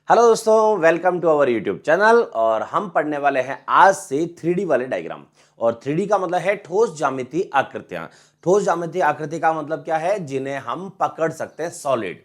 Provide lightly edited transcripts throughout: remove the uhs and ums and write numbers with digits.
Hello दोस्तों, welcome to our YouTube channel. और हम पढ़ने वाले हैं आज से 3D वाले डायग्राम। और 3D का मतलब है ठोस ज्यामितीय आकृतियां। ठोस ज्यामितीय आकृति का मतलब क्या है? जिन्हें हम पकड़ सकते हैं, सॉलिड।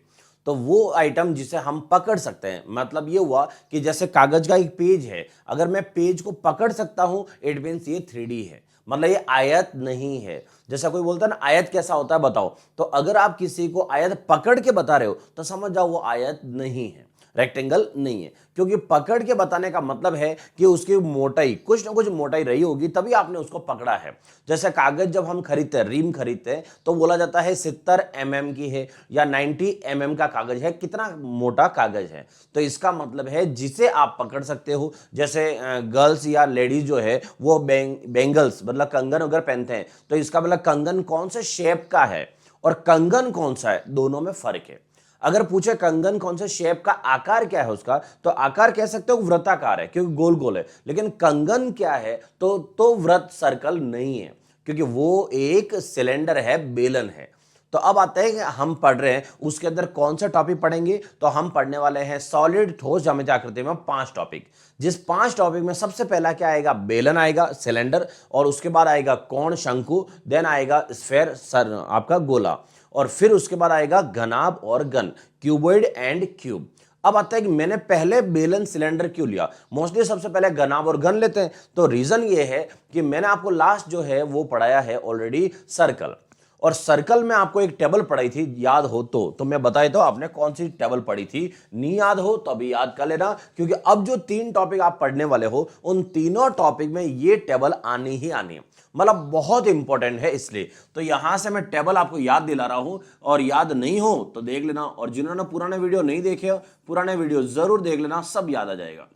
तो वो आइटम जिसे हम पकड़ सकते हैं, मतलब ये हुआ कि जैसे कागज का एक पेज है, अगर मैं पेज को पकड़ सकता हूं इट मीन्स ये 3D है, मतलब ये आयत नहीं है। जैसा कोई बोलता है ना, आयत कैसा होता है बताओ, तो अगर आप किसी को आयत पकड़ के बता रहे हो तो समझ जाओ वो आयत नहीं है, रेक्टेंगल नहीं है। क्योंकि पकड़ के बताने का मतलब है कि उसकी मोटाई, कुछ ना कुछ मोटाई रही होगी तभी आपने उसको पकड़ा है। जैसे कागज जब हम खरीदते हैं, रीम खरीदते हैं, तो बोला जाता है 70 mm की है या 90 mm का कागज है, कितना मोटा कागज है। तो इसका मतलब है जिसे आप पकड़ सकते हो। जैसे गर्ल्स या लेडीज जो है वो बेंगल्स मतलब कंगन वगैरह पहनते हैं, तो इसका मतलब कंगन कौन से शेप का है और कंगन कौन सा है, दोनों में फर्क है। अगर पूछे कंगन कौन से शेप का, आकार क्या है उसका, तो आकार कह सकते हो वृत्ताकार है क्योंकि गोल गोल है। लेकिन कंगन क्या है, तो वृत्त, सर्कल नहीं है, क्योंकि वो एक सिलेंडर है, बेलन है। तो अब आता है कि हम पढ़ रहे हैं उसके अंदर कौन सा टॉपिक पढ़ेंगे, तो हम पढ़ने वाले हैं सॉलिड ठोस ज्यामितीय आकृति में 5 टॉपिक। जिस 5 टॉपिक में सबसे पहला क्या आएगा, बेलन आएगा, सिलेंडर, और उसके बाद आएगा कोण, शंकु, देन आएगा स्फेयर, सर आपका गोला, और फिर उसके बाद आएगा घनाभ और घन, क्यूबॉइड एंड क्यूब। अब आता है कि मैंने पहले बेलन सिलेंडर क्यों लिया, मोस्टली सबसे पहले घनाभ और घन लेते हैं। तो रीजन ये है कि मैंने आपको लास्ट जो है वो पढ़ाया है ऑलरेडी सर्कल, और सर्कल में आपको एक टेबल पढ़ाई थी, याद हो तो मैं बता देता हूं आपने कौन सी टेबल पढ़ी थी। नहीं याद हो तो अभी याद कर लेना, क्योंकि अब जो 3 टॉपिक आप पढ़ने वाले हो उन तीनों टॉपिक में ये टेबल आनी ही आनी है, मतलब बहुत इंपॉर्टेंट है इसलिए। तो यहां से मैं टेबल आपको याद दिला रहा हूं, और याद नहीं हो तो देख लेना, और जिन्होंने पुराने वीडियो नहीं देखे पुराने वीडियो जरूर देख लेना, सब याद आ जाएगा।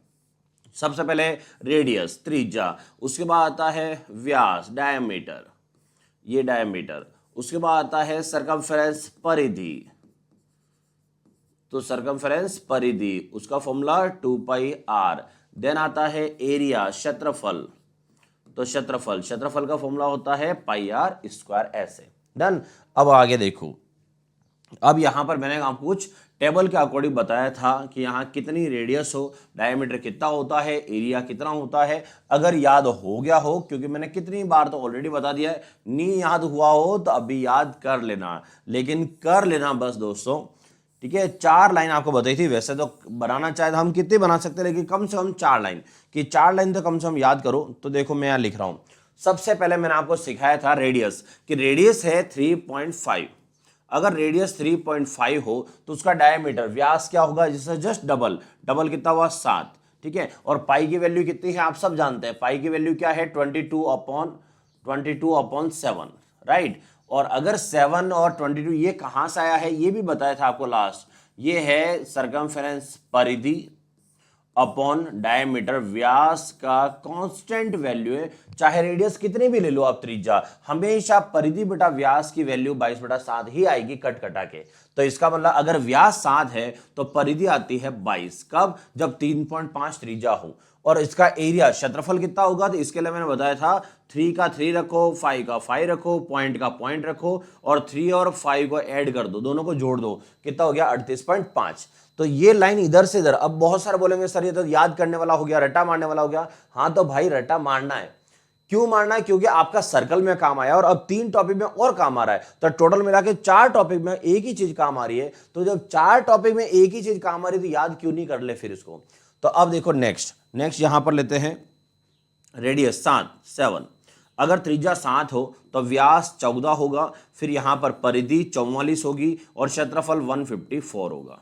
सबसे पहले रेडियस, त्रिज्या, उसके बाद आता है व्यास, डायमीटर, ये डायमीटर, उसके बाद आता है सरकमफेरेंस, परिधि। तो सरकमफेरेंस परिधि, उसका फॉर्मूला 2πr। देन आता है एरिया, क्षेत्रफल, तो क्षेत्रफल का फॉर्मूला होता है πr², ऐसे। डन। अब आगे देखो, अब यहां पर मैंने आपको कुछ टेबल के अकॉर्डिंग बताया था कि यहाँ कितनी रेडियस हो, डायमीटर कितना होता है, एरिया कितना होता है। अगर याद हो गया हो, क्योंकि मैंने कितनी बार तो ऑलरेडी बता दिया है, नहीं याद हुआ हो तो अभी याद कर लेना, लेकिन कर लेना बस दोस्तों, ठीक है। 4 लाइन आपको बताई थी, वैसे तो बनाना चाहे तो हम कितनी बना सकते हैं, लेकिन कम से कम 4 लाइन कि 4 लाइन तो कम से कम याद करो। तो देखो मैं यहाँ लिख रहा हूं, सबसे पहले मैंने आपको सिखाया था रेडियस, कि रेडियस है 3.5। अगर रेडियस 3.5 हो तो उसका डायमीटर, व्यास क्या होगा, जिससे जस्ट डबल, डबल कितना हुआ 7, ठीक है। और पाई की वैल्यू कितनी है आप सब जानते हैं, पाई की वैल्यू क्या है 22/7, राइट। और अगर 7 और 22 ये कहां से आया है ये भी बताया था आपको लास्ट, ये है सरकमफेरेंस परिधि अपॉन डायमीटर, व्यास का कांस्टेंट वैल्यू है, चाहे रेडियस कितनी भी ले लो आप, त्रिज्या, हमेशा परिधि बटा व्यास की वैल्यू 22/7 ही आएगी कट कटा के। तो इसका मतलब अगर व्यास 7 है तो परिधि आती है 22, कब, जब 3.5 त्रिज्या हो। और इसका एरिया, क्षेत्रफल कितना होगा, तो इसके लिए मैंने बताया था 3 का 3 रखो, 5 का 5 रखो, पॉइंट का पॉइंट रखो, और 3 और 5 को ऐड कर दो, दोनों को जोड़ दो, कितना हो गया 38.5। तो ये लाइन इधर से इधर। अब बहुत सारे बोलेंगे सर ये तो याद करने वाला हो गया, रट्टा मारने वाला हो गया। हाँ तो भाई रट्टा मारना है, क्यों मारना है, क्योंकि आपका सर्कल में काम आया और अब 3 टॉपिक में और काम आ रहा है, तो टोटल मिला के 4 टॉपिक में एक ही चीज काम आ रही है। तो जब 4 टॉपिक में एक ही चीज काम आ रही है तो याद क्यों नहीं कर ले फिर इसको। तो अब देखो नेक्स्ट यहां पर लेते हैं रेडियस 7। अगर त्रिज्या 7 हो तो व्यास 14 होगा, फिर यहां पर परिधि 44 होगी और क्षेत्रफल 154 होगा,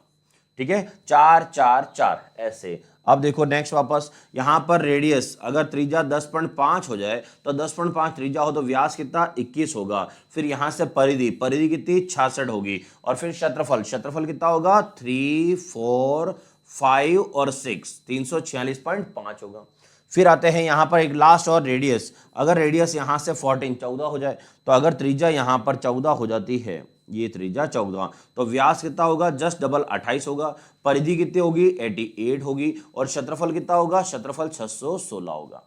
ठीक है। 4 4 4 ऐसे। अब देखो नेक्स्ट वापस, यहां पर रेडियस अगर त्रिज्या 10.5 हो जाए तो 10.5 त्रिज्या हो तो व्यास कितना 21 होगा, फिर यहां से परिधि कितनी 66 होगी, और फिर क्षेत्रफल कितना होगा 3 4 5 और 6, 346.5 होगा। फिर आते हैं यहां पर एक लास्ट और रेडियस, अगर रेडियस यहां से 14 हो जाए, तो अगर त्रिज्या यहां पर 14 हो जाती है, ये त्रिज्या 14, तो व्यास कितना होगा जस्ट डबल 28 होगा, परिधि कितनी होगी 88 होगी, और क्षेत्रफल कितना होगा, क्षेत्रफल 616 होगा।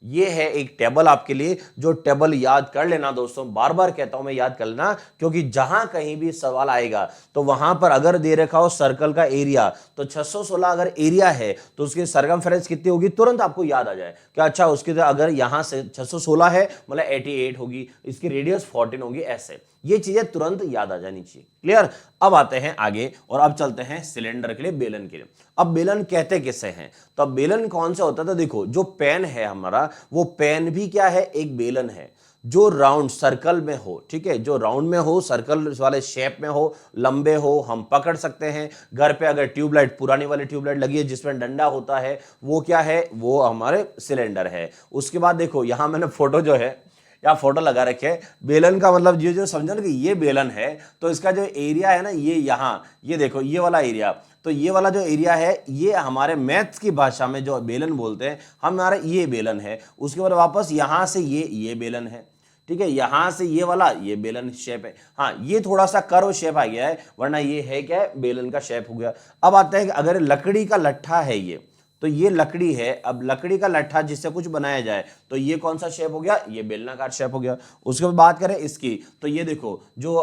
ये है एक टेबल आपके लिए, जो टेबल याद कर लेना दोस्तों, बार बार कहता हूं मैं याद कर लेना, क्योंकि जहां कहीं भी सवाल आएगा तो वहां पर अगर दे रखा हो सर्कल का एरिया, तो 616 अगर एरिया है तो उसकी सरकमफेरेंस कितनी होगी, तुरंत आपको याद आ जाए कि अच्छा उसकी अगर यहां से 616 है मतलब 88 होगी, इसकी रेडियस 14 होगी, ऐसे ये चीजें तुरंत याद आ जानी चाहिए। क्लियर। अब आते हैं आगे और अब चलते हैं सिलेंडर के लिए, बेलन के लिए। अब बेलन कहते किसे हैं, तो अब बेलन कौन सा होता है, तो देखो जो पेन है हमारा, वो पेन भी क्या है, एक बेलन है, जो राउंड सर्कल में हो, ठीक है, जो राउंड में हो, सर्कल वाले शेप में हो, लंबे हो, हम पकड़ सकते हैं। घर पे अगर ट्यूबलाइट, पुरानी वाली ट्यूबलाइट लगी है जिसमें डंडा होता है, वो क्या है, वो हमारे सिलेंडर है। उसके बाद देखो यहां मैंने फोटो जो है या फोटो लगा रखे, बेलन का मतलब ये जो समझो ना कि ये बेलन है, तो इसका जो एरिया है ना, ये यहाँ, ये देखो ये वाला एरिया, तो ये वाला जो एरिया है, ये हमारे मैथ्स की भाषा में जो बेलन बोलते हैं, हमारा ये बेलन है। उसके बाद वापस यहां से ये बेलन है, ठीक है, यहां से ये वाला ये बेलन शेप है। हाँ, ये थोड़ा सा कर्व शेप आ गया है, वरना ये है क्या है, बेलन का शेप हो गया। अब आता है कि अगर लकड़ी का लट्ठा है ये, तो ये लकड़ी है, अब लकड़ी का लट्ठा जिससे कुछ बनाया जाए, तो ये कौन सा शेप हो गया, ये बेलनाकार शेप हो गया। उसके बाद बात करें इसकी, तो ये देखो जो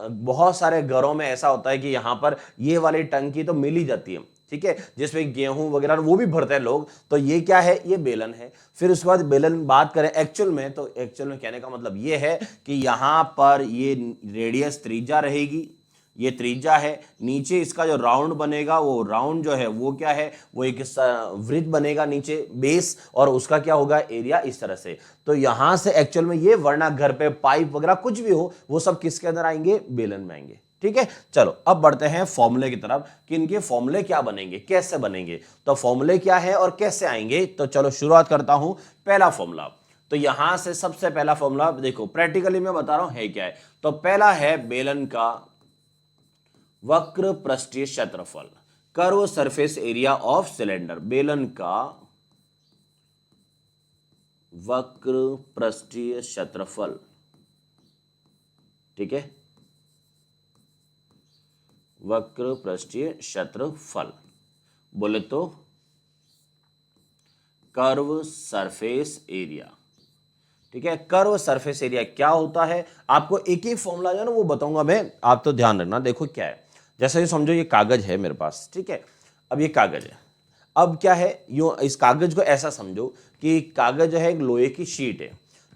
बहुत सारे घरों में ऐसा होता है कि यहाँ पर ये वाली टंकी तो मिल ही जाती है, ठीक है, जिसमें गेहूं वगैरह वो भी भरते हैं लोग, तो ये क्या है, ये बेलन है। फिर उसके बाद बेलन बात करें एक्चुअल में, तो एक्चुअल में कहने का मतलब ये है कि यहां पर ये रेडियस त्रिज्या रहेगी, ये त्रिज्या है, नीचे इसका जो राउंड बनेगा, वो राउंड जो है वो क्या है, वो एक वृत्त बनेगा नीचे बेस, और उसका क्या होगा, एरिया, इस तरह से। तो यहां से एक्चुअल में ये, वरना घर पे पाइप वगैरह कुछ भी हो, वो सब किसके अंदर आएंगे, बेलन में आएंगे। ठीक है, चलो अब बढ़ते हैं फॉर्मूले की तरफ कि इनके फॉर्मूले क्या बनेंगे, कैसे बनेंगे, तो फॉर्मूले क्या है और कैसे आएंगे। तो चलो शुरुआत करता हूं, पहला फॉर्मूला, तो यहां से सबसे पहला फॉर्मूला देखो, प्रैक्टिकली मैं बता रहा हूं है क्या है। तो पहला है बेलन का वक्र पृष्ठीय क्षेत्रफल, curve surface area of cylinder, बेलन का वक्र पृष्ठीय क्षेत्रफल, ठीक है, वक्र पृष्ठीय क्षेत्रफल बोले तो कर्व सरफेस एरिया, ठीक है। कर्व सरफेस एरिया क्या होता है, आपको एक एक फॉर्मूला जो है ना वो बताऊंगा मैं, आप तो ध्यान रखना। देखो क्या है, जैसे ये समझो ये कागज है मेरे पास, ठीक है, अब ये कागज है, अब क्या है, यूं इस कागज को ऐसा समझो कि कागज जो है एक लोहे की शीट है,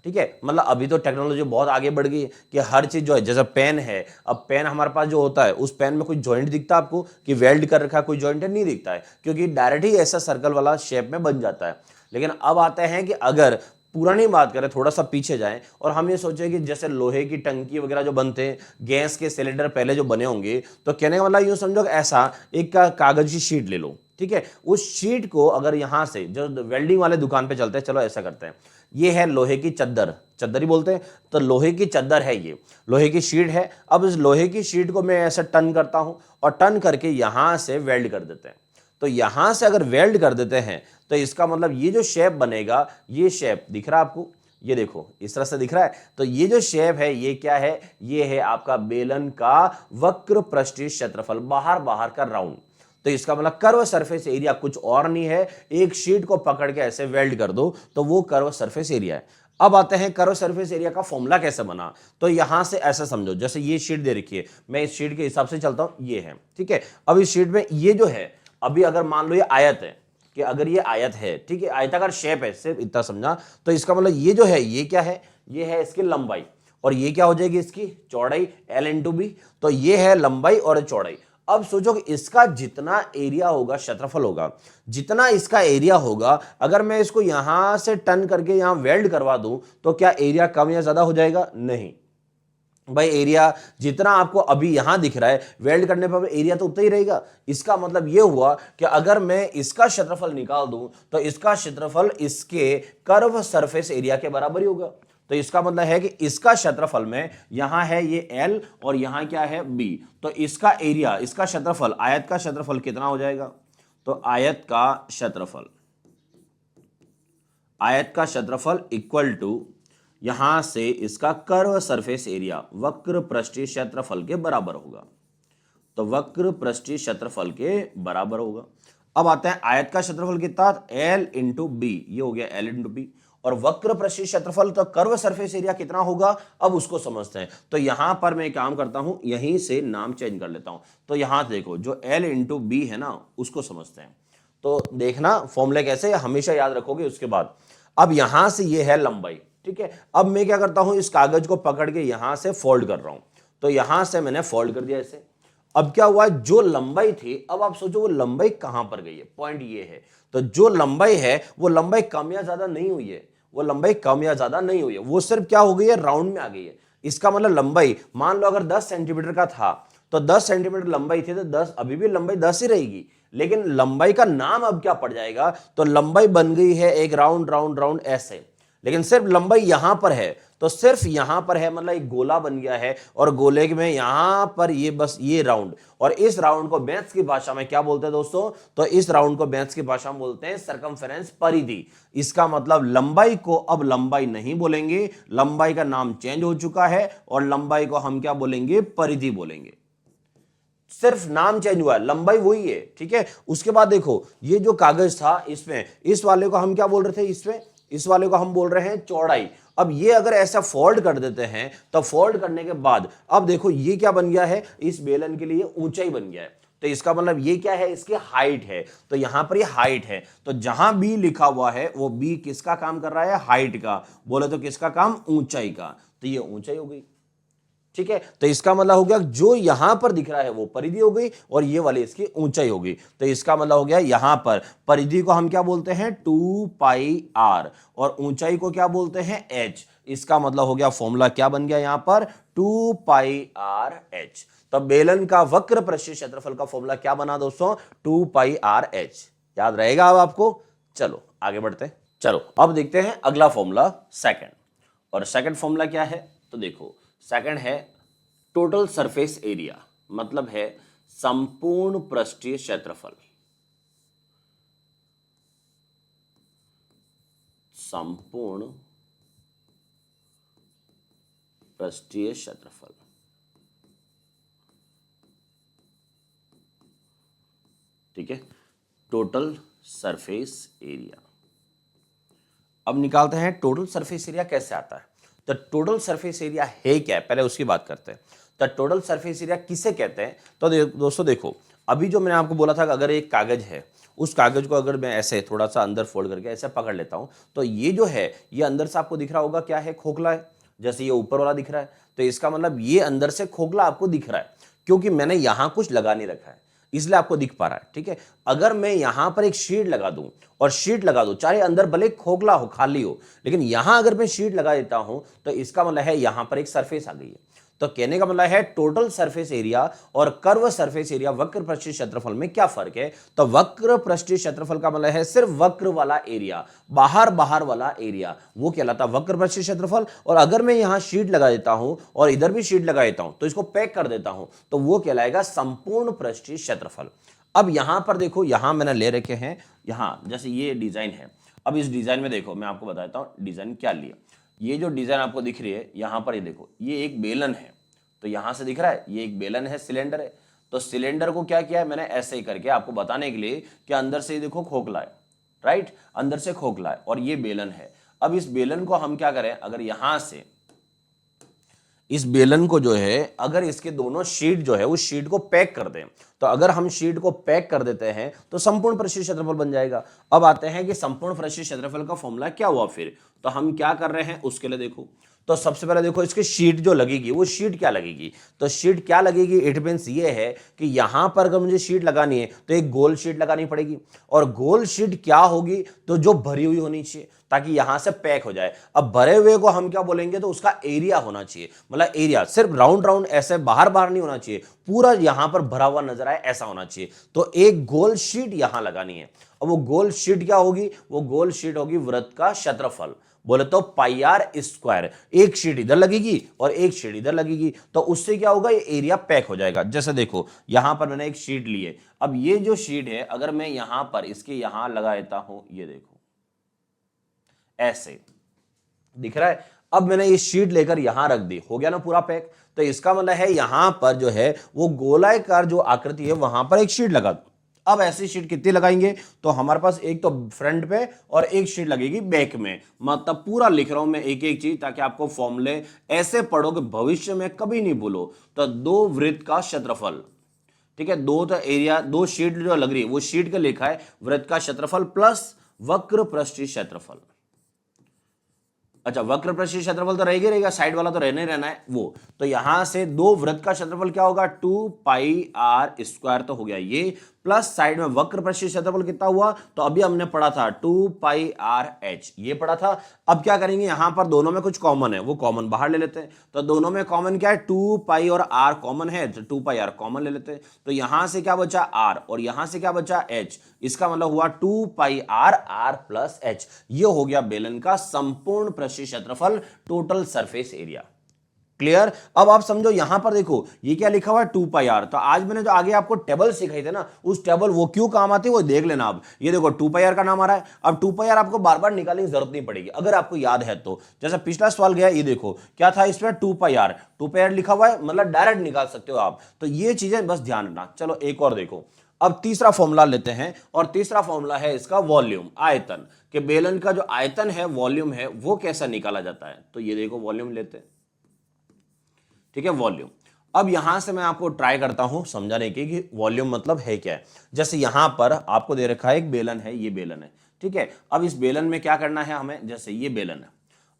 ठीक है। मतलब अभी तो टेक्नोलॉजी बहुत आगे बढ़ गई है कि हर चीज जो है, जैसे पेन है, अब पेन हमारे पास जो होता है, उस पेन में कोई जॉइंट दिखता है आपको कि वेल्ड कर रखा है, कोई जॉइंट नहीं दिखता है, क्योंकि डायरेक्ट ही ऐसा सर्कल वाला शेप में बन जाता है। लेकिन अब आते हैं कि अगर पुरानी बात करें, थोड़ा सा पीछे जाएं और हम ये सोचें कि जैसे लोहे की टंकी वगैरह जो बनते हैं, गैस के सिलेंडर पहले जो बने होंगे, तो कहने का मतलब यूं समझो कि ऐसा एक कागज की शीट ले लो, ठीक है, उस शीट को अगर यहां से जो वेल्डिंग वाले दुकान पे चलते हैं, चलो ऐसा करते हैं, ये है लोहे की चद्दर, चद्दर ही बोलते हैं, तो लोहे की चद्दर है, ये लोहे की शीट है। अब इस लोहे की शीट को मैं ऐसा टर्न करता हूं और टर्न करके यहां से वेल्ड कर देते हैं। तो यहां से अगर वेल्ड कर देते हैं तो इसका मतलब ये जो शेप बनेगा, ये शेप दिख रहा है आपको, ये देखो इस तरह से दिख रहा है, तो ये जो शेप है ये क्या है, ये है आपका बेलन का वक्र पृष्ठीय क्षेत्रफल, बाहर बाहर का राउंड। तो इसका मतलब कर्व सरफेस एरिया कुछ और नहीं है, एक शीट को पकड़ के ऐसे वेल्ड कर दो तो वो कर्व सरफेस एरिया है। अब आते हैं कर्व सरफेस एरिया का फॉर्मूला कैसे बना, तो यहां से ऐसा समझो, जैसे ये शीट दे रखी है, मैं इस शीट के हिसाब से चलता हूं, ये है, ठीक है। अब इस शीट में ये जो है, अभी अगर मान लो ये आयत है, कि अगर ये आयत है, ठीक है, आयताकार शेप है, सिर्फ इतना समझा, तो इसका मतलब ये जो है, ये क्या है, ये है इसकी लंबाई, और ये क्या हो जाएगी इसकी चौड़ाई, L इंटू बी, तो ये है लंबाई और चौड़ाई। अब सोचो कि इसका जितना एरिया होगा, क्षेत्रफल होगा, जितना इसका एरिया होगा, अगर मैं इसको यहां से टर्न करके यहां वेल्ड करवा दूं, तो क्या एरिया कम या ज्यादा हो जाएगा, नहीं भाई, एरिया जितना आपको अभी यहां दिख रहा है, वेल्ड करने पर एरिया तो उतना ही रहेगा। इसका मतलब यह हुआ कि अगर मैं इसका क्षेत्रफल निकाल दूं तो इसका क्षेत्रफल इसके कर्व सरफेस एरिया के बराबर ही होगा। तो इसका मतलब है कि इसका क्षेत्रफल में यहां है ये L और यहां क्या है B, तो इसका एरिया, इसका क्षेत्रफल, आयत का क्षेत्रफल कितना हो जाएगा, तो आयत का क्षेत्रफल इक्वल टू यहां से इसका कर्व सरफेस एरिया, वक्र पृष्ठीय क्षेत्रफल के बराबर होगा, तो वक्र पृष्ठीय क्षेत्रफल के बराबर होगा। अब आते हैं आयत का क्षेत्रफल कितना, L इंटू बी, ये हो गया L इंटू बी, और वक्र पृष्ठीय क्षेत्रफल तो कर्व सरफेस एरिया कितना होगा, अब उसको समझते हैं। तो यहां पर मैं काम करता हूं, यहीं से नाम चेंज कर लेता हूं। तो यहां देखो जो L इंटू बी है ना, उसको समझते हैं। तो देखना फॉर्मूला कैसे, हमेशा याद रखोगे। उसके बाद अब यहां से ये है लंबाई, ठीक है। अब मैं क्या करता हूं, इस कागज को पकड़ के यहां से फोल्ड कर रहा हूं। तो यहां से मैंने फोल्ड कर दिया ऐसे। अब क्या हुआ, जो लंबाई थी, अब आप सोचो वो लंबाई कहां पर गई है, पॉइंट ये है। तो जो लंबाई है वो लंबाई कम या ज्यादा नहीं हुई है, वो लंबाई कम या ज्यादा नहीं हुई है, वो सिर्फ क्या हो गई है, राउंड में आ गई है। इसका मतलब लंबाई, मान लो अगर 10 सेंटीमीटर का था तो 10 सेंटीमीटर लंबाई थी, तो 10 अभी भी लंबाई 10 ही रहेगी, लेकिन लंबाई का नाम अब क्या पड़ जाएगा, तो लंबाई बन गई है एक राउंड राउंड राउंड ऐसे। लेकिन सिर्फ लंबाई यहां पर है, तो सिर्फ यहां पर है, मतलब एक गोला बन गया है, और गोले में यहां पर ये बस ये राउंड, और इस राउंड को मैथ्स की भाषा में क्या बोलते हैं दोस्तों, तो इस राउंड को मैथ्स की भाषा में बोलते हैं सरकमफेरेंस, परिधि। इसका मतलब लंबाई को अब लंबाई नहीं बोलेंगे, लंबाई का नाम चेंज हो चुका है, और लंबाई को हम क्या बोलेंगे, परिधि बोलेंगे। सिर्फ नाम चेंज हुआ है, लंबाई वही है, ठीक है। उसके बाद देखो ये जो कागज था, इसमें इस वाले को हम क्या बोल रहे थे, इसमें इस वाले को हम बोल रहे हैं चौड़ाई। अब ये अगर ऐसा फोल्ड कर देते हैं, तो फोल्ड करने के बाद अब देखो ये क्या बन गया है, इस बेलन के लिए ऊंचाई बन गया है। तो इसका मतलब ये क्या है, इसकी हाइट है। तो यहां पर ये हाइट है, तो जहां बी लिखा हुआ है वो बी किसका काम कर रहा है, हाइट का। बोले तो किसका काम, ऊंचाई का। तो ये ऊंचाई हो गई, ठीक है। तो इसका मतलब हो गया जो यहां पर दिख रहा है वो परिधि हो गई, और ये वाली इसकी ऊंचाई हो गई। तो इसका मतलब हो गया यहां पर परिधि को हम क्या बोलते हैं, 2πr, और ऊंचाई को क्या बोलते हैं, h। इसका मतलब हो गया फॉर्मूला क्या बन गया यहां पर, 2πrh। तो बेलन का वक्र पृष्ठीय क्षेत्रफल का फॉर्मूला क्या बना दोस्तों, 2πrh। याद रहेगा अब आपको। चलो आगे बढ़ते हैं। चलो अब देखते हैं अगला फॉर्मूला, सेकंड। और सेकंड फॉर्मूला क्या है, तो देखो सेकंड है टोटल सरफेस एरिया, मतलब है संपूर्ण पृष्ठीय क्षेत्रफल। संपूर्ण पृष्ठीय क्षेत्रफल, ठीक है, टोटल सरफेस एरिया। अब निकालते हैं टोटल सरफेस एरिया कैसे आता है। तो टोटल सरफेस एरिया है क्या है, पहले उसकी बात करते हैं। तो टोटल सरफेस एरिया किसे कहते हैं, तो दोस्तों देखो अभी जो मैंने आपको बोला था कि अगर एक कागज है, उस कागज को अगर मैं ऐसे थोड़ा सा अंदर फोल्ड करके ऐसे पकड़ लेता हूं, तो ये जो है ये अंदर से आपको दिख रहा होगा क्या है, खोखला है। जैसे ये ऊपर वाला दिख रहा है, तो इसका मतलब ये अंदर से खोखला आपको दिख रहा है, क्योंकि मैंने यहां कुछ लगा नहीं रखा है, इसलिए आपको दिख पा रहा है, ठीक है। अगर मैं यहां पर एक शीट लगा दूं, और शीट लगा दूं, चाहे अंदर भले खोखला हो, खाली हो, लेकिन यहां अगर मैं शीट लगा देता हूं, तो इसका मतलब है यहां पर एक सरफेस आ गई है। तो कहने का मतलब है टोटल सरफेस एरिया और कर्व सरफेस एरिया, वक्र पृष्ठीय क्षेत्रफल में क्या फर्क है। तो वक्र पृष्ठीय क्षेत्रफल का मतलब है सिर्फ वक्र वाला एरिया, बाहर बाहर वाला एरिया, वो कहलाता है वक्र पृष्ठीय क्षेत्रफल। और अगर मैं यहां शीट लगा देता हूं और इधर भी शीट लगा देता हूं, तो इसको पैक कर देता हूं, तो वो कहलाएगा संपूर्ण पृष्ठीय क्षेत्रफल। अब यहां पर देखो, यहां मैंने ले रखे हैं, यहां जैसे ये डिजाइन है। अब इस डिजाइन में देखो, मैं आपको बताता हूं डिजाइन क्या लिया। ये जो डिजाइन आपको दिख रही है यहां पर, ये देखो ये एक बेलन है, तो यहां से दिख रहा है ये एक बेलन है, सिलेंडर है। तो सिलेंडर को क्या किया है मैंने, ऐसे ही करके आपको बताने के लिए कि अंदर से देखो खोखला है, राइट, अंदर से खोखला है, और ये बेलन है। अब इस बेलन को हम क्या करें, अगर यहां से इस बेलन को जो है, अगर इसके दोनों शीट जो है उस शीट को पैक कर दें, तो अगर हम शीट को पैक कर देते हैं तो संपूर्ण पृष्ठीय क्षेत्रफल बन जाएगा। अब आते हैं कि संपूर्ण पृष्ठीय क्षेत्रफल का फॉर्मूला क्या हुआ फिर, तो हम क्या कर रहे हैं उसके लिए देखो। तो सबसे पहले देखो इसकी शीट जो लगेगी वो शीट क्या लगेगी, तो शीट क्या लगेगी, इट मींस ये है कि यहां पर अगर मुझे शीट लगानी है तो एक गोल शीट लगानी पड़ेगी, और गोल शीट क्या होगी, तो जो भरी हुई होनी चाहिए, ताकि यहां से पैक हो जाए। अब भरे हुए को हम क्या बोलेंगे, तो उसका एरिया होना चाहिए, मतलब एरिया सिर्फ राउंड राउंड ऐसे बाहर बाहर नहीं होना चाहिए, पूरा यहां पर भरा हुआ नजर आए ऐसा होना चाहिए। तो एक गोल शीट यहां लगानी है। अब वो गोल शीट क्या होगी, वो गोल शीट होगी वृत्त का क्षेत्रफल, बोले तो पाई आर स्क्वायर। एक शीट इधर लगेगी और एक शीट इधर लगेगी, तो उससे क्या होगा, ये एरिया पैक हो जाएगा। जैसे देखो यहां पर मैंने एक शीट ली है, अब ये जो शीट है अगर मैं यहां पर इसके यहां लगा देता हूं, ये देखो ऐसे दिख रहा है। अब मैंने ये शीट लेकर यहां रख दी, हो गया ना पूरा पैक। तो इसका मतलब है यहां पर जो है वो गोलाकार जो आकृति है वहां पर एक शीट लगा दूं। अब ऐसी शीट कितनी लगाएंगे, तो हमारे पास एक तो फ्रंट पे और एक शीट लगेगी बैक में। मतलब पूरा लिख रहा हूं मैं एक एक चीज, ताकि आपको फॉर्मूले ऐसे पढ़ो कि भविष्य में कभी नहीं भूलो। तो 2 वृत्त का क्षेत्रफल, ठीक है, 2 तो एरिया, 2 शीट जो लग रही है वो शीट का लिखा है, वृत्त का क्षेत्रफल प्लस वक्र पृष्ठीय क्षेत्रफल। अच्छा, वक्र पृष्ठीय क्षेत्रफल तो रहेगा रहेगा, साइड वाला तो रहने रहना है वो। तो यहां से 2 वृत्त का क्षेत्रफल क्या होगा, 2 पाई आर स्क्वायर तो हो गया ये, प्लस साइड में वक्र पृष्ठीय क्षेत्रफल कितना हुआ, तो अभी हमने पढ़ा था 2 पाई आर एच, ये पढ़ा था। अब क्या करेंगे, यहां पर दोनों में कुछ कॉमन है, वो कॉमन बाहर ले लेते हैं। तो दोनों में कॉमन क्या है, 2 पाई और आर कॉमन है, तो 2 पाई आर कॉमन ले लेते हैं। तो यहां से क्या बचा आर, और यहां से क्या बचा एच, इसका मतलब हुआ 2 pi r r plus H. ये हो गया बेलन का संपूर्ण पृष्ठीय क्षेत्रफल, टोटल सरफेस एरिया। क्लियर। अब आप समझो यहां पर देखो ये क्या लिखा हुआ है, 2 पाई आर। तो आज मैंने जो आगे आपको टेबल सिखाई थे ना, उस टेबल वो क्यों काम आती है वो देख लेना। अब ये देखो 2 पाई आर का नाम आ रहा है। अब 2 पाई आर आपको बार बार निकालने की जरूरत नहीं पड़ेगी अगर आपको याद है तो। जैसा पिछला सवाल गया, ये देखो क्या था इसमें, 2 पाई आर, 2 पाई आर लिखा हुआ है, मतलब डायरेक्ट निकाल सकते हो आप। तो ये चीजें बस ध्यान रखना। चलो एक और देखो, अब तीसरा फॉर्मूला लेते हैं, और तीसरा फॉर्मूला है इसका वॉल्यूम, आयतन, कि बेलन का जो आयतन है, वॉल्यूम है, वो कैसा निकाला जाता है। तो ये देखो वॉल्यूम लेते हैं, ठीक है, वॉल्यूम। अब यहां से मैं आपको ट्राई करता हूं समझाने की कि वॉल्यूम मतलब है क्या है। जैसे यहां पर आपको दे रखा है एक बेलन है, ये बेलन है, ठीक है। अब इस बेलन में क्या करना है हमें, जैसे ये बेलन है,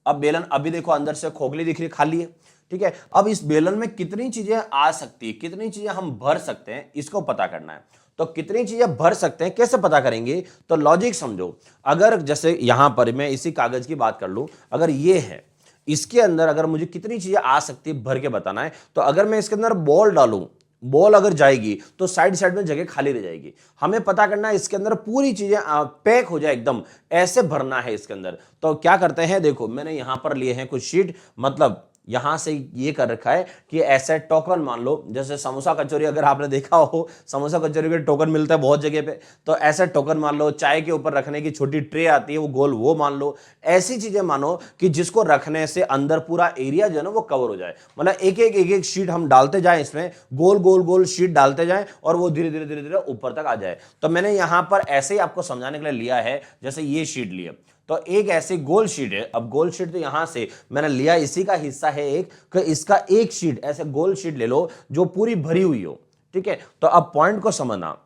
अब बेलन अभी देखो अंदर से खोखली दिख रही है, खाली है, ठीक है। अब इस बेलन में कितनी चीजें आ सकती है, कितनी चीजें हम भर सकते हैं, इसको पता करना है। तो कितनी चीजें भर सकते हैं कैसे पता करेंगे, तो लॉजिक समझो। अगर जैसे यहां पर मैं इसी कागज की बात कर लूं, अगर ये है, इसके अंदर अगर मुझे कितनी चीजें आ सकती है भर के बताना है, तो अगर मैं इसके अंदर बॉल डालूं, बॉल अगर जाएगी तो साइड साइड में जगह खाली रह जाएगी। हमें पता करना है इसके अंदर पूरी चीजें पैक हो जाए एकदम, ऐसे भरना है इसके अंदर। तो क्या करते हैं, देखो मैंने यहां पर लिए हैं कुछ शीट, मतलब यहां से ये कर रखा है कि ऐसे टोकन मान लो, जैसे समोसा कचौरी अगर आपने देखा हो, समोसा कचौरी के टोकन मिलता है बहुत जगह पे, तो ऐसे टोकन मान लो, चाय के ऊपर रखने की छोटी ट्रे आती है वो गोल, वो मान लो। ऐसी चीजें मानो कि जिसको रखने से अंदर पूरा एरिया जो है ना वो कवर हो जाए। मतलब एक एक शीट हम डालते जाएं इसमें, गोल गोल गोल शीट डालते जाएं, और वो धीरे धीरे धीरे धीरे ऊपर तक आ जाए। तो मैंने यहां पर ऐसे ही आपको समझाने के लिए लिया है, जैसे ये शीट लिए, तो एक ऐसी गोल शीट है। अब गोल शीट तो यहां से मैंने लिया, इसी का हिस्सा है एक, कि इसका एक शीट ऐसे गोल शीट ले लो जो पूरी भरी हुई हो, ठीक है। तो अब पॉइंट को समझना,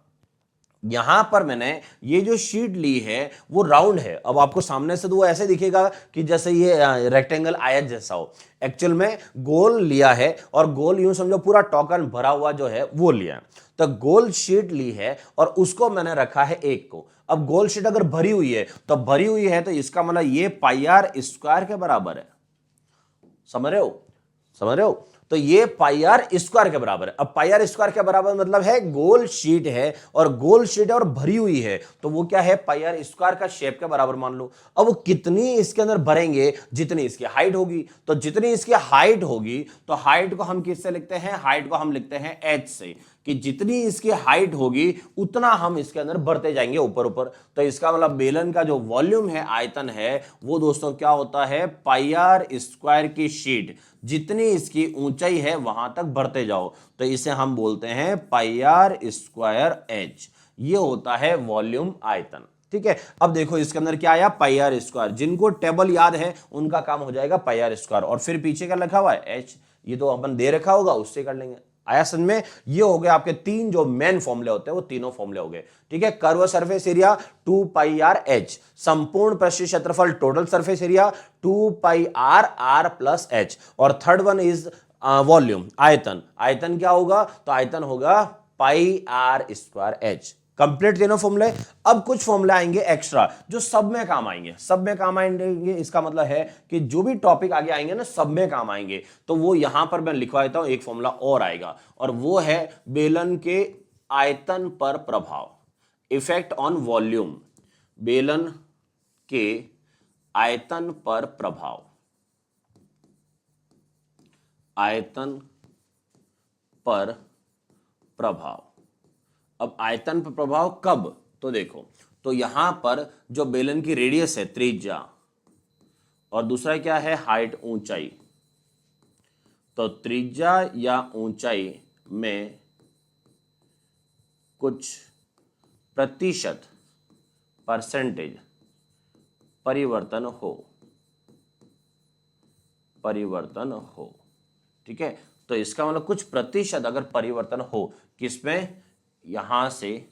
यहां पर मैंने ये जो शीट ली है वो राउंड है। अब आपको सामने से तो वो ऐसे दिखेगा कि जैसे ये रेक्टेंगल आयत जैसा हो, एक्चुअल में गोल लिया है, और गोल यूं समझो पूरा टोकन भरा हुआ जो है वो लिया। तो गोल शीट ली है और उसको मैंने रखा है एक को। अब गोल शीट अगर भरी हुई है, तो भरी हुई है तो इसका मतलब ये पाई आर स्क्वायर के बराबर है। समझ रहे हो, समझ रहे हो। तो ये पाई आर स्क्वायर के बराबर है। अब पाई आर स्क्वायर के बराबर मतलब है गोल शीट है, और गोल शीट है और भरी हुई है, तो वो क्या है, पाई आर स्क्वायर का शेप के बराबर मान लो। अब वो कितनी इसके अंदर भरेंगे, जितनी इसकी हाइट होगी। तो जितनी इसकी हाइट होगी, तो हाइट को हम किससे लिखते हैं, हाइट को हम लिखते हैं एच से, कि जितनी इसकी हाइट होगी उतना हम इसके अंदर बढ़ते जाएंगे ऊपर ऊपर। तो इसका मतलब बेलन का जो वॉल्यूम है, आयतन है, वो दोस्तों क्या होता है, पाई आर स्क्वायर की शीट, जितनी इसकी ऊंचाई है वहां तक बढ़ते जाओ, तो इसे हम बोलते हैं पाई आर स्क्वायर एच। ये होता है वॉल्यूम, आयतन, ठीक है। अब देखो इसके अंदर क्या आया, पाई आर स्क्वायर। जिनको टेबल याद है उनका काम हो जाएगा पाई आर स्क्वायर, और फिर पीछे क्या लिखा हुआ है, एच। ये तो अपन दे रखा होगा, उससे कर लेंगे। आया समझ में। ये हो गए आपके तीन जो मेन फॉर्मूले होते हैं, वो तीनों फॉर्मूले हो गए, ठीक है। Curve surface area 2 pi r h, संपूर्ण पृष्ठीय क्षेत्रफल total surface area 2 pi r r plus h, और थर्ड वन इज वॉल्यूम, आयतन। आयतन क्या होगा, तो आयतन होगा pi r square h. Complete तीनों फॉर्मूले। अब कुछ फॉर्मूले आएंगे एक्स्ट्रा जो सब में काम आएंगे, सब में काम आएंगे। इसका मतलब है कि जो भी टॉपिक आगे आएंगे ना, सब में काम आएंगे। तो वो यहां पर मैं लिखवा देता हूं, एक फॉर्मूला और आएगा, और वो है बेलन के आयतन पर प्रभाव, इफेक्ट ऑन वॉल्यूम। बेलन के आयतन पर प्रभाव, आयतन पर प्रभाव। अब आयतन पर प्रभाव कब, तो देखो, तो यहां पर जो बेलन की रेडियस है, त्रिज्या, और दूसरा क्या है, हाइट, ऊंचाई। तो त्रिज्या या ऊंचाई में कुछ प्रतिशत परसेंटेज परिवर्तन हो, ठीक है। तो इसका मतलब कुछ प्रतिशत अगर परिवर्तन हो किसमें, यहां से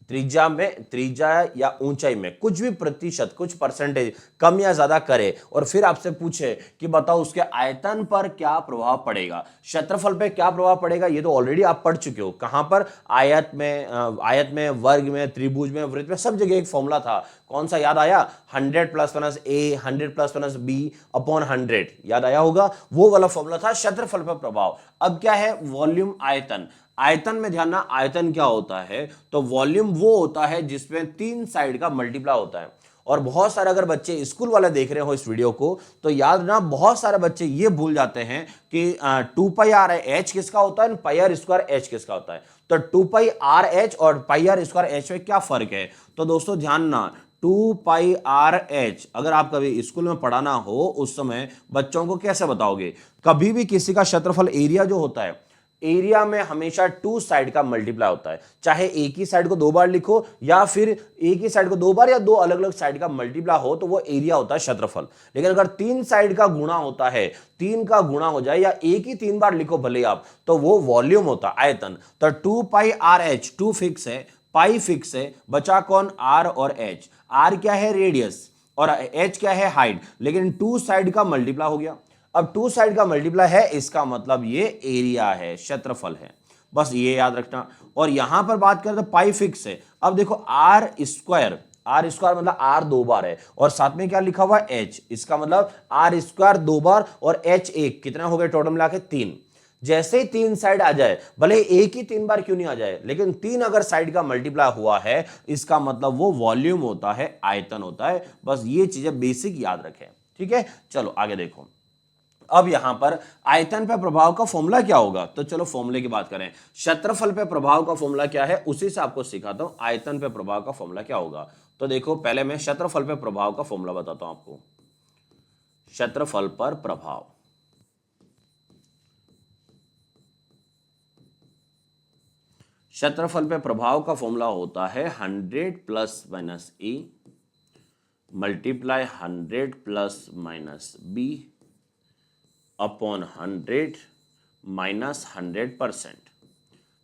त्रिज्या या ऊंचाई में कुछ भी प्रतिशत, कुछ परसेंटेज कम या ज्यादा करे और फिर आपसे पूछे कि बताओ उसके आयतन पर क्या प्रभाव पड़ेगा, क्षेत्रफल पे क्या प्रभाव पड़ेगा, ये तो ऑलरेडी आप पढ़ चुके हो। कहां पर, आयत में, वर्ग में, त्रिभुज में, वृत्त में, सब जगह एक फॉर्मूला था। कौन सा याद आया? 100 प्लस माइनस ए, 100 प्लस माइनस बी अपॉन 100, याद आया होगा। वो वाला फॉर्मूला था क्षेत्रफल पर प्रभाव। अब क्या है? वॉल्यूम, आयतन। आयतन में ध्यान ना, आयतन क्या होता है? तो वॉल्यूम वो होता है जिसमें 3 साइड का मल्टीप्लाई होता है। और बहुत सारे अगर बच्चे स्कूल वाले देख रहे हो इस वीडियो को तो याद ना, बहुत सारे बच्चे ये भूल जाते हैं कि 2 पाई आर एच किसका होता है, पाई आर स्क्वायर एच किसका होता है। तो 2 पाई आर एच और पाई आर स्क्वायर एच में क्या फर्क है? तो दोस्तों ध्यान ना, 2 पाई आर एच अगर आप कभी स्कूल में पढ़ाना हो उस समय बच्चों को कैसे बताओगे? कभी भी किसी का क्षेत्रफल, एरिया जो होता है, एरिया में हमेशा 2 साइड का मल्टीप्लाई होता है। चाहे एक ही साइड को 2 बार लिखो या फिर एक ही साइड को 2 बार या 2 अलग अलग साइड का मल्टीप्लाई हो तो वो एरिया होता है क्षेत्रफल। लेकिन अगर 3 साइड का गुणा होता है, 3 का गुणा हो जाए या एक ही 3 बार लिखो भले आप, तो वो वॉल्यूम होता है, आयतन। तो 2 पाई आर एच, 2 फिक्स है, पाई फिक्स है, बचा कौन? आर और एच। आर क्या है? रेडियस, और एच क्या है? हाइट। लेकिन 2 साइड का मल्टीप्लाई हो गया। अब 2 साइड का मल्टीप्लाई है, इसका मतलब ये एरिया है, क्षेत्रफल है। बस ये याद रखना। और यहां पर बात करें तो पाई फिक्स है। अब देखो आर स्क्वायर, आर स्क्वायर मतलब आर 2 बार है और साथ में क्या लिखा हुआ है? एच। इसका मतलब आर स्क्वायर 2 बार और एच 1, कितना हो गए टोटल मिला के? 3। जैसे ही 3 साइड आ जाए, भले एक ही 3 बार क्यों नहीं आ जाए, लेकिन 3 अगर साइड का मल्टीप्लाई हुआ है, इसका मतलब वो वॉल्यूम होता है, आयतन होता है। बस ये चीजें बेसिक याद रखें, ठीक है। चलो आगे देखो। अब यहां पर आयतन पे प्रभाव का फॉर्मूला क्या होगा? तो चलो फॉर्मूले की बात करें। क्षेत्रफल पे प्रभाव का फॉर्मूला क्या है, उसी से आपको सिखाता हूं आयतन पे प्रभाव का फॉर्मूला क्या होगा। तो देखो, पहले मैं क्षेत्रफल पे प्रभाव का फॉर्मूला बताता हूं आपको। क्षेत्रफल पर प्रभाव, क्षेत्रफल पे प्रभाव का फॉर्मूला होता है 100 plus minus A multiply 100 plus minus B upon 100 minus 100%,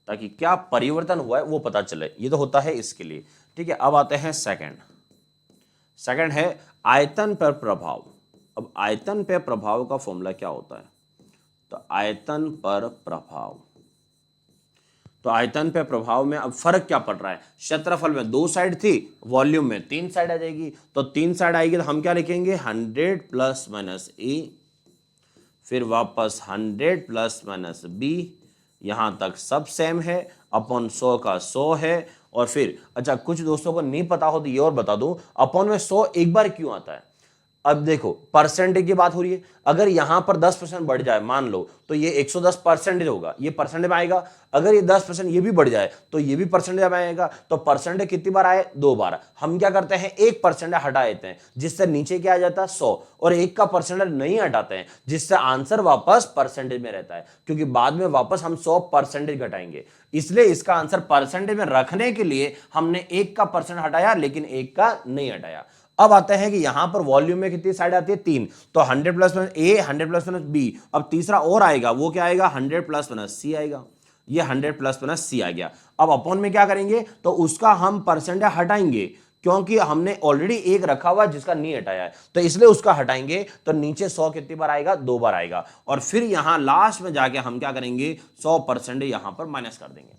ताकि क्या परिवर्तन हुआ है वो पता चले। ये तो होता है इसके लिए, ठीक है। अब आते हैं सेकंड है आयतन पर प्रभाव। अब आयतन पर प्रभाव का फॉर्मूला क्या होता है? तो आयतन पर प्रभाव, तो आयतन पे प्रभाव में अब फर्क क्या पड़ रहा है? क्षेत्रफल में 2 साइड थी, वॉल्यूम में 3 साइड आ जाएगी। तो 3 साइड आएगी तो हम क्या लिखेंगे? 100 प्लस माइनस ए, फिर वापस 100 प्लस माइनस बी, यहां तक सब सेम है, अपॉन 100 का 100 है। और फिर अच्छा, कुछ दोस्तों को नहीं पता हो तो ये और बता दूं, अपॉन में 100 एक बार क्यों आता है? अब देखो, परसेंटेज की बात हो रही है। अगर यहां पर 10% बढ़ जाए मान लो, तो ये 110% होगा, ये परसेंटेज में आएगा। अगर ये 10% ये भी बढ़ जाए तो ये भी परसेंटेज में आएगा। तो परसेंटेज कितनी बार आए? 2 बार। हम क्या करते हैं? 1% हटा देते हैं, जिससे नीचे क्या आ जाता है? 100, और 1 का परसेंटेज नहीं हटाते हैं, जिससे आंसर वापस परसेंटेज में रहता है, क्योंकि बाद में वापस हम 100% घटाएंगे। इसलिए इसका आंसर परसेंटेज में रखने के लिए हमने 1 का परसेंट हटाया, लेकिन 1 का नहीं हटाया। अब आते हैं कि यहां पर वॉल्यूम में कितनी साइड आती है? 3। तो 100 प्लस माइनस ए, 100 प्लस माइनस बी। अब तीसरा और आएगा, वो क्या आएगा? 100 प्लस माइनस सी आएगा। ये 100 प्लस माइनस सी आ गया। अब अपॉन में क्या करेंगे? तो उसका हम परसेंटेज हटाएंगे, क्योंकि हमने ऑलरेडी 1 रखा हुआ जिसका नहीं हटाया है, तो इसलिए उसका हटाएंगे। तो नीचे 100 कितनी बार आएगा? 2 बार आएगा। और फिर यहां लास्ट में जाके हम क्या करेंगे? 100% यहां पर माइनस कर देंगे,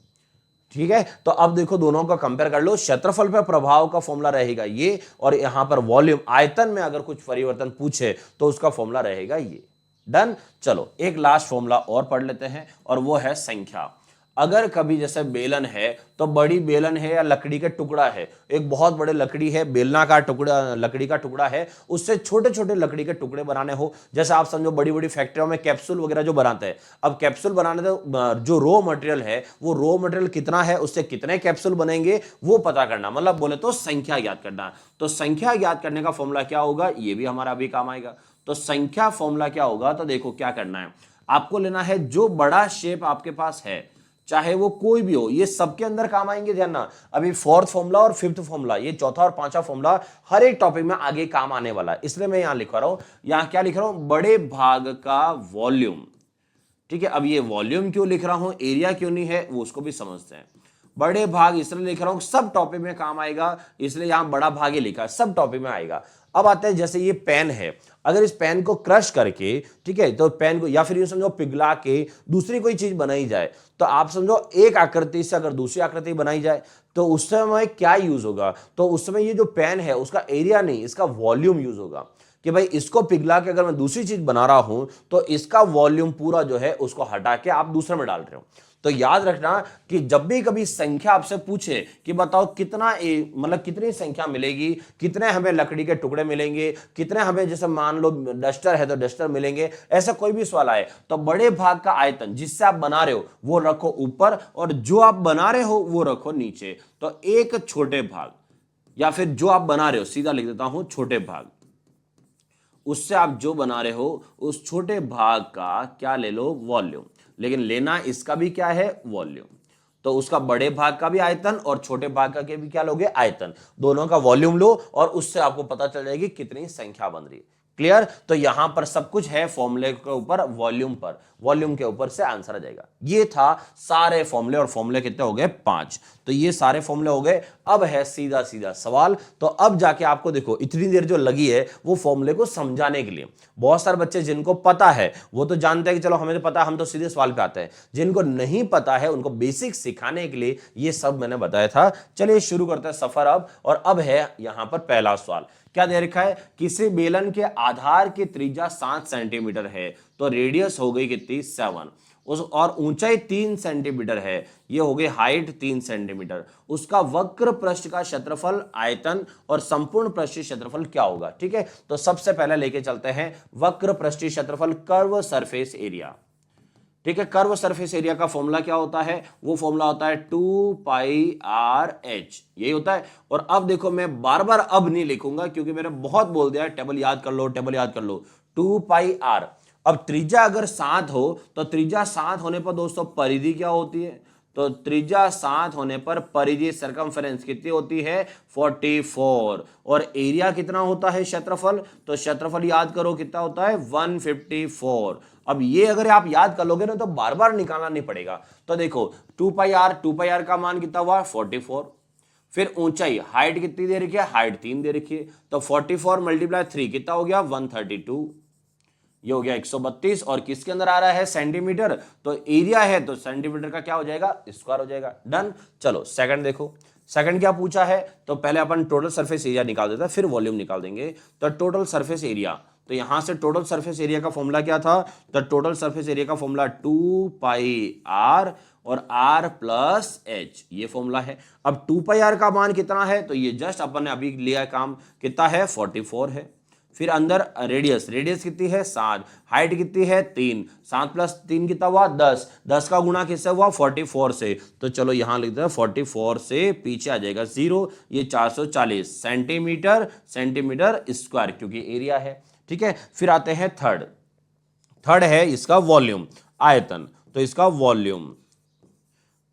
ठीक है। तो अब देखो, दोनों का कंपेयर कर लो। क्षेत्रफल पर प्रभाव का फॉर्मूला रहेगा ये, और यहां पर वॉल्यूम, आयतन में अगर कुछ परिवर्तन पूछे तो उसका फॉर्मूला रहेगा ये। डन। चलो एक लास्ट फॉर्मूला और पढ़ लेते हैं, और वो है संख्या। अगर कभी जैसे बेलन है, तो बड़ी बेलन है या लकड़ी का टुकड़ा है, एक बहुत बड़े लकड़ी है, बेलना का टुकड़ा, लकड़ी का टुकड़ा है, उससे छोटे छोटे लकड़ी के टुकड़े बनाने हो। जैसे आप समझो बड़ी बड़ी फैक्ट्रियों में कैप्सूल वगैरह जो बनाते हैं। अब कैप्सूल बनाने तो जो रॉ मटेरियल है, वो रॉ मटेरियल कितना है, उससे कितने कैप्सूल बनेंगे वो पता करना, मतलब बोले तो संख्या ज्ञात करना। तो संख्या ज्ञात करने का फॉर्मूला क्या होगा? ये भी हमारा अभी काम आएगा। तो संख्या फॉर्मूला क्या होगा? तो देखो क्या करना है, आपको लेना है जो बड़ा शेप आपके पास है, चाहे वो कोई भी हो, ये सबके अंदर काम आएंगे। ध्यान ना, अभी फोर्थ फॉर्मूला और फिफ्थ फॉर्मूला, ये चौथा और पांचवा फॉर्मूला हर एक टॉपिक में आगे काम आने वाला है, इसलिए मैं यहां लिखवा रहा हूं। यहां क्या लिख रहा हूं, बड़े भाग का वॉल्यूम। ठीक है, अब ये वॉल्यूम क्यों लिख रहा हूं, एरिया क्यों नहीं है, वो उसको भी समझते हैं। बड़े भाग इसलिए लिख रहा हूं, सब टॉपिक में काम आएगा, इसलिए यहां बड़ा भाग ही लिखा है, सब टॉपिक में आएगा। अब आते हैं, जैसे ये पेन है, अगर इस पेन को क्रश करके, ठीक है, तो पेन को या फिर ये समझो पिघला के दूसरी कोई चीज बनाई जाए, तो आप समझो एक आकृति से अगर दूसरी आकृति बनाई जाए तो उस समय क्या यूज होगा, तो उस समय ये जो पेन है उसका एरिया नहीं, इसका वॉल्यूम यूज होगा। कि भाई इसको पिघला के अगर मैं दूसरी चीज बना रहा हूं तो इसका वॉल्यूम पूरा जो है उसको हटा के आप दूसरे में डाल रहे हो। तो याद रखना कि जब भी कभी संख्या आपसे पूछे कि बताओ कितना मतलब कितनी संख्या मिलेगी, कितने हमें लकड़ी के टुकड़े मिलेंगे, कितने हमें, जैसे मान लो डस्टर है तो डस्टर मिलेंगे, ऐसा कोई भी सवाल आए तो बड़े भाग का आयतन जिससे आप बना रहे हो वो रखो ऊपर और जो आप बना रहे हो वो रखो नीचे। तो एक छोटे भाग या फिर जो आप बना रहे हो, सीधा लिख देता हूं छोटे भाग, उससे आप जो बना रहे हो उस छोटे भाग का क्या ले लो, वॉल्यूम। लेकिन लेना इसका भी क्या है, वॉल्यूम। तो उसका बड़े भाग का भी आयतन और छोटे भाग का के भी क्या लोगे, आयतन। दोनों का वॉल्यूम लो और उससे आपको पता चल जाएगी कितनी संख्या बन रही है। क्लियर। तो यहां पर सब कुछ है फॉर्मूले के ऊपर, वॉल्यूम पर, वॉल्यूम के ऊपर से आंसर आ जाएगा। ये था सारे फॉर्मूले, और फॉर्मूले कितने हो गए, 5। तो ये सारे फॉर्मूले हो गए। अब है सीधा सीधा सवाल। तो अब जाके आपको देखो इतनी देर जो लगी है वो फॉर्मूले को समझाने के लिए। बहुत सारे बच्चे जिनको पता है वो तो जानते हैं कि चलो हमें तो पता, हम तो सीधे सवाल पे आते हैं। जिनको नहीं पता है उनको बेसिक सिखाने के लिए ये सब मैंने बताया था। चलिए शुरू करते हैं सफर अब। और अब है यहां पर पहला सवाल। क्या दे रखा है, किसी बेलन के आधार की त्रिज्या 7 सेंटीमीटर है तो रेडियस हो गई कितनी, 7। उस और ऊंचाई 3 सेंटीमीटर है, ये हो गई हाइट 3 सेंटीमीटर। उसका वक्र पृष्ठ का क्षेत्रफल, आयतन और संपूर्ण पृष्ठीय क्षेत्रफल क्या होगा। ठीक है, तो सबसे पहले लेके चलते हैं वक्र पृष्ठीय क्षेत्रफल, कर्व सरफेस एरिया। ठीक है, कर्व सरफेस एरिया का फॉर्मूला क्या होता है, वो फॉर्मूला होता है 2πr/h, यही होता है। और अब देखो मैं बार बार अब नहीं लिखूंगा क्योंकि मैंने बहुत बोल दिया है, टेबल याद कर लो, टेबल याद कर लो। 2πr, अब त्रिज्या अगर 7 हो तो त्रिज्या 7 होने पर दोस्तों परिधि क्या होती है, तो त्रिज्या 7 होने पर परिधि सरकमफेरेंस कितनी होती है, 44। और एरिया कितना होता है, क्षेत्रफल, तो क्षेत्रफल याद करो कितना होता है, 154। अब ये अगर आप याद कर लोगे ना तो बार बार निकालना नहीं पड़ेगा। तो देखो 2πr का मान कितना हुआ, 44। फिर ऊंचाई, हाइट कितनी दे रखी है, हाइट 3 दे रखी है, तो 44 × 3 कितना हो गया, 132। ये हो गया 132। और किसके अंदर आ रहा है, सेंटीमीटर, तो एरिया है तो सेंटीमीटर का क्या हो जाएगा, स्क्वायर हो जाएगा। डन। चलो सेकंड देखो, सेकंड क्या पूछा है, तो पहले अपन टोटल सरफेस एरिया निकाल देते हैं, फिर वॉल्यूम निकाल देंगे। तो टोटल सरफेस एरिया, तो यहां से टोटल सरफेस एरिया का फॉर्मूला क्या था, तो टोटल सरफेस एरिया का फॉर्मूला 2πr और r+h, ये फॉर्मूला है। अब 2πr का मान कितना है, तो ये जस्ट अपन ने अभी लिया काम, कितना है, 44 है। फिर अंदर रेडियस, रेडियस कितनी है, 7, हाइट कितनी है, 3, 7 + 3 कितना हुआ, 10, 10 का गुणा किससे हुआ, 44 से। तो चलो यहां लिखते हैं 44 से पीछे आ जाएगा 0, ये 440 सेंटीमीटर, सेंटीमीटर स्क्वायर, क्योंकि एरिया है। ठीक है, फिर आते हैं थर्ड। थर्ड है इसका वॉल्यूम, आयतन, तो इसका वॉल्यूम।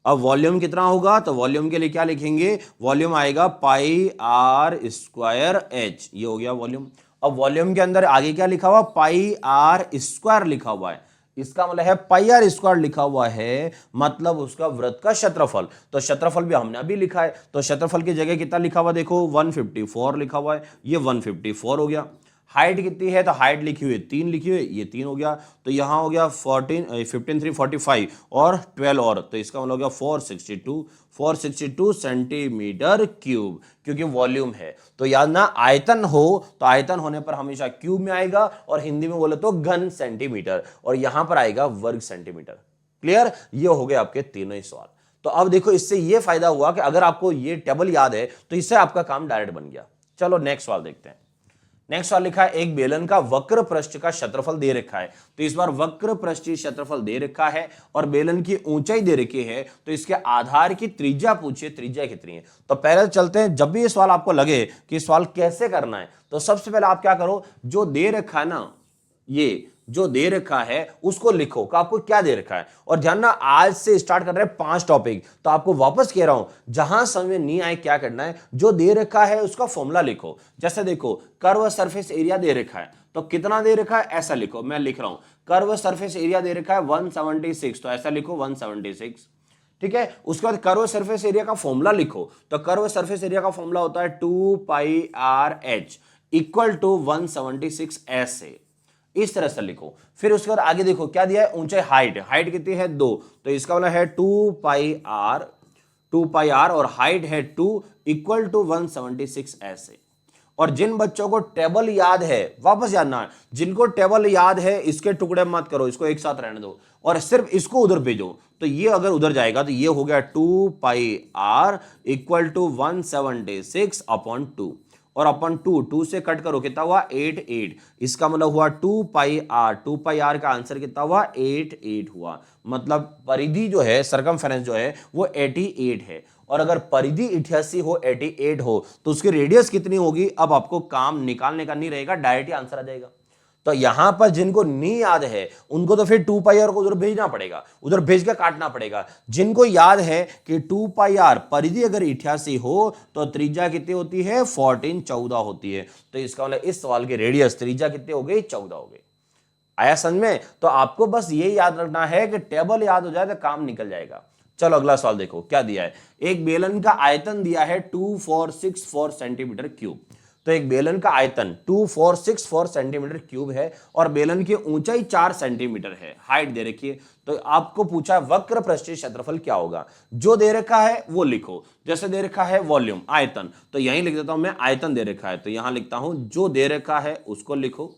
अब वॉल्यूम कितना होगा, तो वॉल्यूम के लिए क्या लिखेंगे, वॉल्यूम आएगा πr²h, ये हो गया वॉल्यूम। अब वॉल्यूम के अंदर आगे क्या लिखा हुआ, πr² लिखा हुआ है, इसका मतलब है πr² लिखा हुआ है, मतलब उसका वृत्त का क्षेत्रफल। तो क्षेत्रफल भी हमने अभी लिखा है, तो क्षेत्रफल की जगह कितना लिखा हुआ, देखो 154 लिखा हुआ है, ये 154 हो गया। हाइट कितनी है, तो हाइट लिखी हुई है 3 लिखी हुई है, ये 3 हो गया। तो यहां हो गया 15 3 45 और 12 और, तो इसका मतलब हो गया 462 सेंटीमीटर क्यूब, क्योंकि वॉल्यूम है। तो याद ना, आयतन हो तो आयतन होने पर हमेशा क्यूब में आएगा, और हिंदी में बोले तो घन सेंटीमीटर, और यहां पर आएगा वर्ग सेंटीमीटर। क्लियर। ये हो गए आपके तीनों ही सवाल। तो अब देखो इससे ये फायदा हुआ कि अगर आपको ये टेबल याद है तो इससे आपका काम डायरेक्ट बन गया। चलो नेक्स्ट सवाल देखते हैं। नेक्स्ट सवाल लिखा है, एक बेलन का वक्र पृष्ठ का क्षेत्रफल दे रखा है। तो इस बार वक्र पृष्ठीय क्षेत्रफल दे रखा है और बेलन की ऊंचाई दे रखी है, तो इसके आधार की त्रिज्या पूछिए, त्रिज्या कितनी है। तो पहले चलते हैं, जब भी ये सवाल आपको लगे कि सवाल कैसे करना है, तो सबसे पहले आप क्या करो, जो दे रखा है ना, ये जो दे रखा है उसको लिखो कि आपको क्या दे रखा है। और ध्यान ना, आज से स्टार्ट कर रहे हैं 5 टॉपिक, तो आपको वापस कह रहा हूं जहां समझ में नहीं आए क्या करना है, जो दे रखा है उसका फॉर्मूला लिखो। जैसे देखो, कर्व सरफेस एरिया दे रखा है, तो कितना दे रखा है ऐसा लिखो। मैं लिख रहा हूं कर्व सरफेस एरिया दे रखा है 176, तो ऐसा लिखो 176, ठीक है। उसके बाद कर्व सरफेस एरिया का फॉर्मूला लिखो, तो कर्व सरफेस एरिया का फॉर्मूला होता है 2πr/h इक्वल टू 176 ऐसे, इस तरह से लिखो। फिर उसके बाद आगे देखो क्या दिया है, ऊंचाई हाइट कितनी है 2, तो इसका वाला है 2πr और हाइट है 2 इक्वल टू 176 ऐसे। और जिन बच्चों को टेबल याद है, वापस जानना, जिनको टेबल याद है इसके टुकड़े मत करो, इसको एक साथ रहने दो और सिर्फ इसको उधर भेजो। तो ये अगर उधर जाएगा तो ये हो गया 2πr इक्वल टू 176/2 और अपन 2 से कट करो कितना हुआ 8, इसका मतलब हुआ 2πr का आंसर कितना हुआ 8 हुआ। मतलब परिधि जो है, सरकमफेरेंस जो है वो 88 है। और अगर परिधि 88 हो, 88 हो, तो उसकी रेडियस कितनी होगी, अब आपको काम निकालने का नहीं रहेगा, डायरेक्ट ही आंसर आ जाएगा। तो यहां पर जिनको नहीं याद है उनको तो फिर 2πr को उधर भेजना पड़ेगा, उधर भेज के काटना पड़ेगा। जिनको याद है कि 2πr परिधि अगर 88 हो तो त्रिज्या कितनी होती है 14 होती है, तो इसका मतलब इस सवाल की रेडियस त्रिज्या कितनी हो गई 14 हो गई। आया समझ में? तो आपको बस ये याद रखना है कि टेबल याद हो जाए तो काम निकल जाएगा। चलो अगला सवाल देखो क्या दिया है। एक बेलन का आयतन दिया है 2464 सेंटीमीटर क्यूब। तो एक बेलन का आयतन 2464 सेंटीमीटर क्यूब है और बेलन की ऊंचाई 4 सेंटीमीटर है, हाइट दे रखी है। तो आपको पूछा वक्र पृष्ठीय क्षेत्रफल क्या होगा, जो दे रखा है वो लिखो। जैसे दे रखा है वॉल्यूम आयतन, तो यहीं लिख देता हूं मैं, आयतन दे रखा है तो यहां लिखता हूं जो दे रखा है उसको लिखो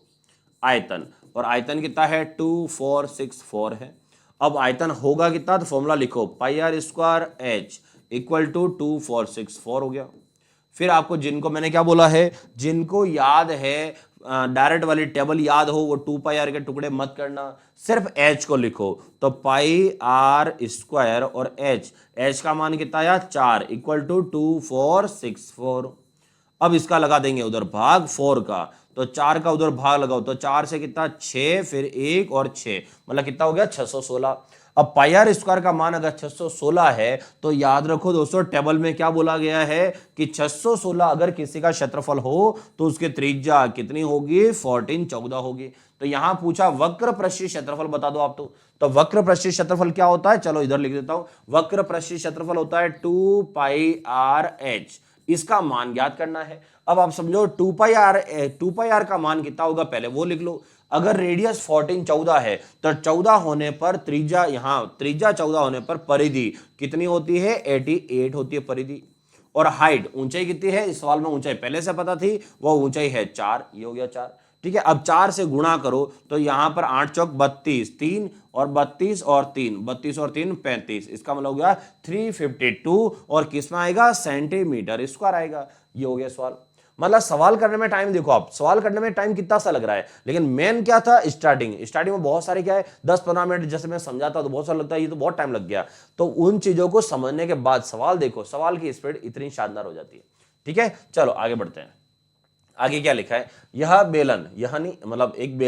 आयतन, और आयतन कितना है 2464 है। अब आयतन होगा कितना, तो फॉर्मूला लिखो πr² इक्वल टू 2464 हो गया। फिर आपको जिनको मैंने क्या बोला है, जिनको याद है डायरेक्ट वाली टेबल याद हो, वो 2πr के टुकड़े मत करना, सिर्फ h को लिखो। तो πr² और h का मान कितना आया 4 इक्वल टू 2464। अब इसका लगा देंगे उधर भाग 4 का, तो 4 का उधर भाग लगाओ, तो 4 से कितना 6, फिर 1 और 6, मतलब कितना हो गया 616। अब πr² का मान अगर 616 है तो याद रखो दोस्तों, टेबल में क्या बोला गया है कि 616 अगर किसी का क्षेत्रफल हो तो उसकी त्रिज्या कितनी होगी 14 होगी। तो यहां पूछा वक्र पृष्ठीय क्षेत्रफल बता दो आप। तो वक्र पृष्ठीय क्षेत्रफल क्या होता है, चलो इधर लिख देता हूं। वक्र पृष्ठीय क्षेत्रफल होता है 2πrh, इसका मान ज्ञात करना है। अब आप समझो 2πr का मान कितना होगा पहले वो लिख लो। अगर रेडियस 14 है तो 14 होने पर त्रिज्या, यहां त्रिज्या 14 होने पर परिधि कितनी होती है 88 होती है परिधि। और हाइट ऊंचाई कितनी है, इस सवाल में ऊंचाई पहले से पता थी, वो ऊंचाई है 4, ये हो गया 4, ठीक है। अब 4 से गुणा करो तो यहां पर 8 चौक 32, 3 और 32 और 3, 32 और 3 35, इसका मतलब हो गया 352 और किस में आएगा सेंटीमीटर स्क्वायर आएगा। ये हो गया सवाल। मतलब सवाल करने में टाइम देखो आप, सवाल करने में टाइम कितना सा लग रहा है, लेकिन मेन क्या था स्टार्टिंग में बहुत सारे क्या है 10-15 मिनट जैसे मैं समझाता तो बहुत सारा लगता है ये तो बहुत टाइम लग गया। तो उन चीजों को समझने के बाद सवाल देखो, सवाल की स्पीड इतनी शानदार हो जाती है, ठीक है। चलो आगे बढ़ते हैं। आगे क्या लिखा है, यह बेलन, यह नहीं मतलब एक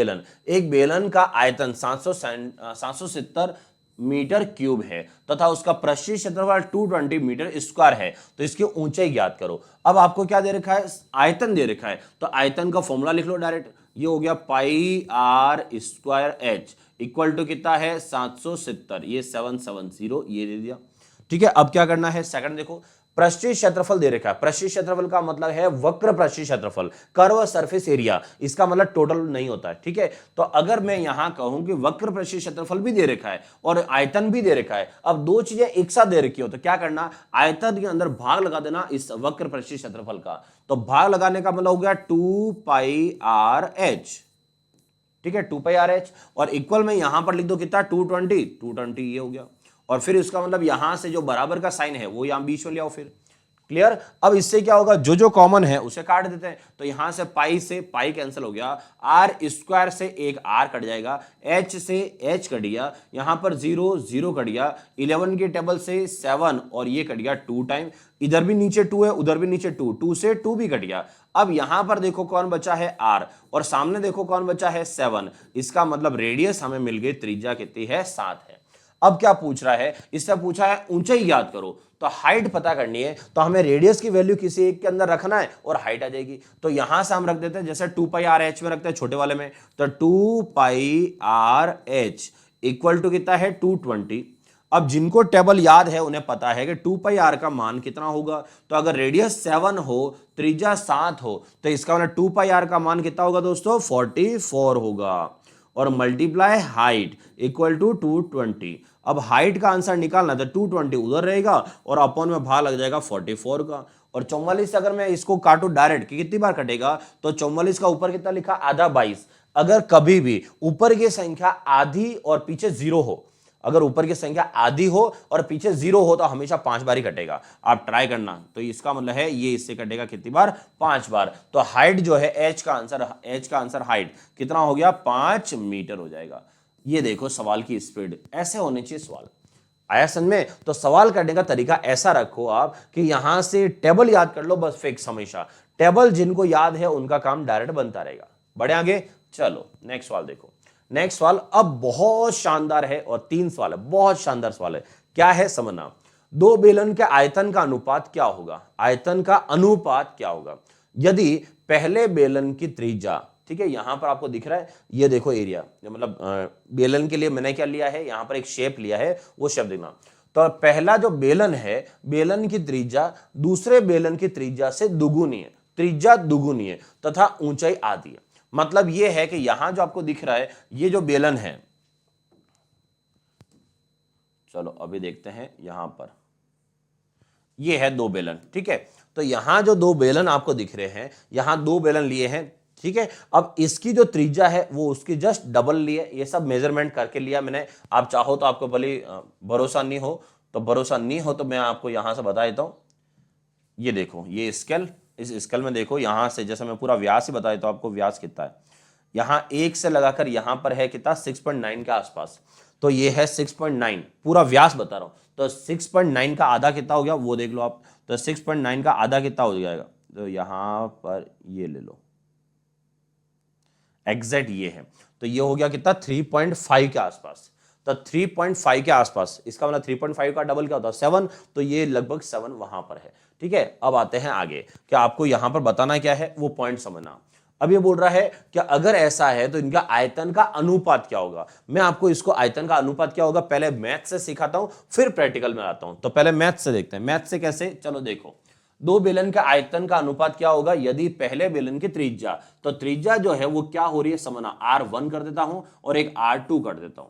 बेलन का आयतन 770 मीटर क्यूब है तथा उसका पृष्ठीय क्षेत्रफल 220 मीटर स्क्वायर है, तो इसकी ऊंचाई ज्ञात करो। अब आपको क्या दे रखा है, आयतन दे रखा है, तो आयतन का फॉर्मूला लिख लो डायरेक्ट। ये हो गया πr² इक्वल टू कितना है 770, ये 770 ये दे दिया, ठीक है। अब क्या करना है, सेकंड देखो, पृष्ठीय क्षेत्रफल दे रखा है। पृष्ठीय क्षेत्रफल का मतलब है वक्र पृष्ठीय क्षेत्रफल, कर्व सरफेस एरिया, इसका मतलब टोटल नहीं होता है, ठीक है। तो अगर मैं यहां कहूं कि वक्र पृष्ठीय क्षेत्रफल भी दे रखा है और आयतन भी दे रखा है, अब दो चीजें एक साथ दे रखी हो तो क्या करना, आयतन के अंदर भाग लगा देना इस वक्र पृष्ठीय क्षेत्रफल का। तो भाग लगाने का मतलब हो गया 2πrh, ठीक है 2πrh, और इक्वल में यहां पर लिख दो कितना 220, ये हो गया। और फिर इसका मतलब यहां से जो बराबर का साइन है वो यहां बीच में ले आओ, फिर क्लियर। अब इससे क्या होगा, जो जो कॉमन है उसे काट देते हैं, तो यहां से पाई कैंसिल हो गया, आर स्क्वायर से एक आर कट जाएगा, एच से एच कट गया, यहां पर 0 0 कट गया, 11 के टेबल से 7 और ये कट गया 2 टाइम, इधर भी नीचे 2 है, उधर भी नीचे 2, 2 से 2 भी कट गया। अब यहां पर देखो कौन बचा है, आर, और सामने देखो कौन बचा है, 7। इसका मतलब रेडियस हमें मिल गई, त्रिज्या कितनी है, 7 है। अब क्या पूछ रहा है, इससे पूछा है ऊंचाई याद करो, तो हाइट पता करनी है, तो हमें रेडियस की वैल्यू किसी एक के अंदर रखना है और हाइट आ जाएगी। तो यहां से हम रख देते हैं, जैसे 2 पाई आर एच में रखते हैं छोटे वाले में, तो 2 pi r H equal to कितना है, 220। अब जिनको टेबल याद है उन्हें पता है कि 2 पाई आर का मान कितना होगा, तो अगर रेडियस 7 हो, त्रिज्या 7 हो, तो इसका मतलब 2 पाई आर का मान कितना होगा दोस्तों, 44 होगा, और मल्टीप्लाई हाइट इक्वल टू 220। अब हाइट का आंसर निकालना, तो 220 उधर रहेगा और अपॉन में भाग लग जाएगा 44 का, और 44 अगर मैं इसको काटू डायरेक्ट कि कितनी बार कटेगा, तो 44 का ऊपर कितना लिखा, आधा 22। अगर कभी भी ऊपर की संख्या आधी और पीछे 0 हो, अगर ऊपर की संख्या आधी हो और पीछे 0 हो, तो हमेशा 5 बार ही कटेगा। आप ट्राई करना, तो इसका मतलब है ये इससे कटेगा कितनी बार, 5 बार। तो हाइट जो है, एच का आंसर हाइट कितना हो गया, 5 मीटर हो जाएगा। ये देखो सवाल की स्पीड, ऐसे होने चाहिए सवाल। आया समझ में? तो सवाल करने का तरीका ऐसा रखो आप कि यहां से टेबल याद कर लो, बस फिक्स, हमेशा टेबल जिनको याद है उनका काम डायरेक्ट बनता रहेगा। बढ़े आगे, चलो नेक्स्ट सवाल देखो। नेक्स्ट सवाल अब बहुत शानदार है, और 3 सवाल है, बहुत शानदार सवाल है। क्या है समझना, 2 बेलन के आयतन का अनुपात क्या होगा, आयतन का अनुपात क्या होगा यदि पहले बेलन की त्रिज्या, ठीक है, यहां पर आपको दिख रहा है, ये देखो एरिया, मतलब बेलन के लिए मैंने क्या लिया है, यहां पर एक शेप लिया है, वो शेप देखना। तो पहला जो बेलन है, बेलन की त्रिज्या दूसरे बेलन की त्रिज्या से दुगुनी है, त्रिज्या दुगुनी है, तथा ऊंचाई आधी है। मतलब यह है कि यहां जो आपको दिख रहा है, ये जो बेलन है, चलो अभी देखते हैं, यहां पर ये है 2 बेलन, ठीक है। तो यहां जो 2 बेलन आपको दिख रहे हैं, यहां 2 बेलन लिए हैं, ठीक है। अब इसकी जो त्रिज्या है वो उसकी जस्ट डबल लिए, ये सब मेजरमेंट करके लिया मैंने। आप चाहो तो, आपको भले भरोसा नहीं हो तो मैं आपको यहां से बता देता हूं। ये देखो, ये स्केल, इस स्केल में देखो, यहां से जैसे मैं पूरा व्यास ही बता देता हूं आपको, व्यास कितना है, यहां 1 से लगाकर यहां पर है कितना, 6.9 के आसपास। तो ये है 6.9, पूरा व्यास बता रहा हूं। तो 6.9 का आधा कितना हो गया, वो देख लो आप। तो 6.9 का आधा कितना हो जाएगा, तो यहां पर ये ले लो, एग्जैक्ट ये है। तो ये हो गया कितना, 3.5 के आसपास। तो 3.5 के आसपास, इसका मतलब 3.5 का डबल क्या होता है, 7। तो ये लगभग 7 वहां पर है, ठीक है। अब आते हैं आगे, क्या आपको यहां पर बताना क्या है, वो पॉइंट समझना। अब ये बोल रहा है कि अगर ऐसा है तो इनका आयतन का अनुपात क्या होगा। मैं आपको इसको आयतन का अनुपात क्या होगा पहले मैथ से सिखाता हूं, फिर प्रैक्टिकल में आता हूं। तो पहले मैथ से देखते हैं, मैथ से कैसे, चलो देखो। 2 बेलन का आयतन का अनुपात क्या होगा यदि पहले बेलन की त्रिज्या, तो त्रिज्या जो है वो क्या हो रही है समझना, R1 कर देता हूं और एक R2 कर देता हूं।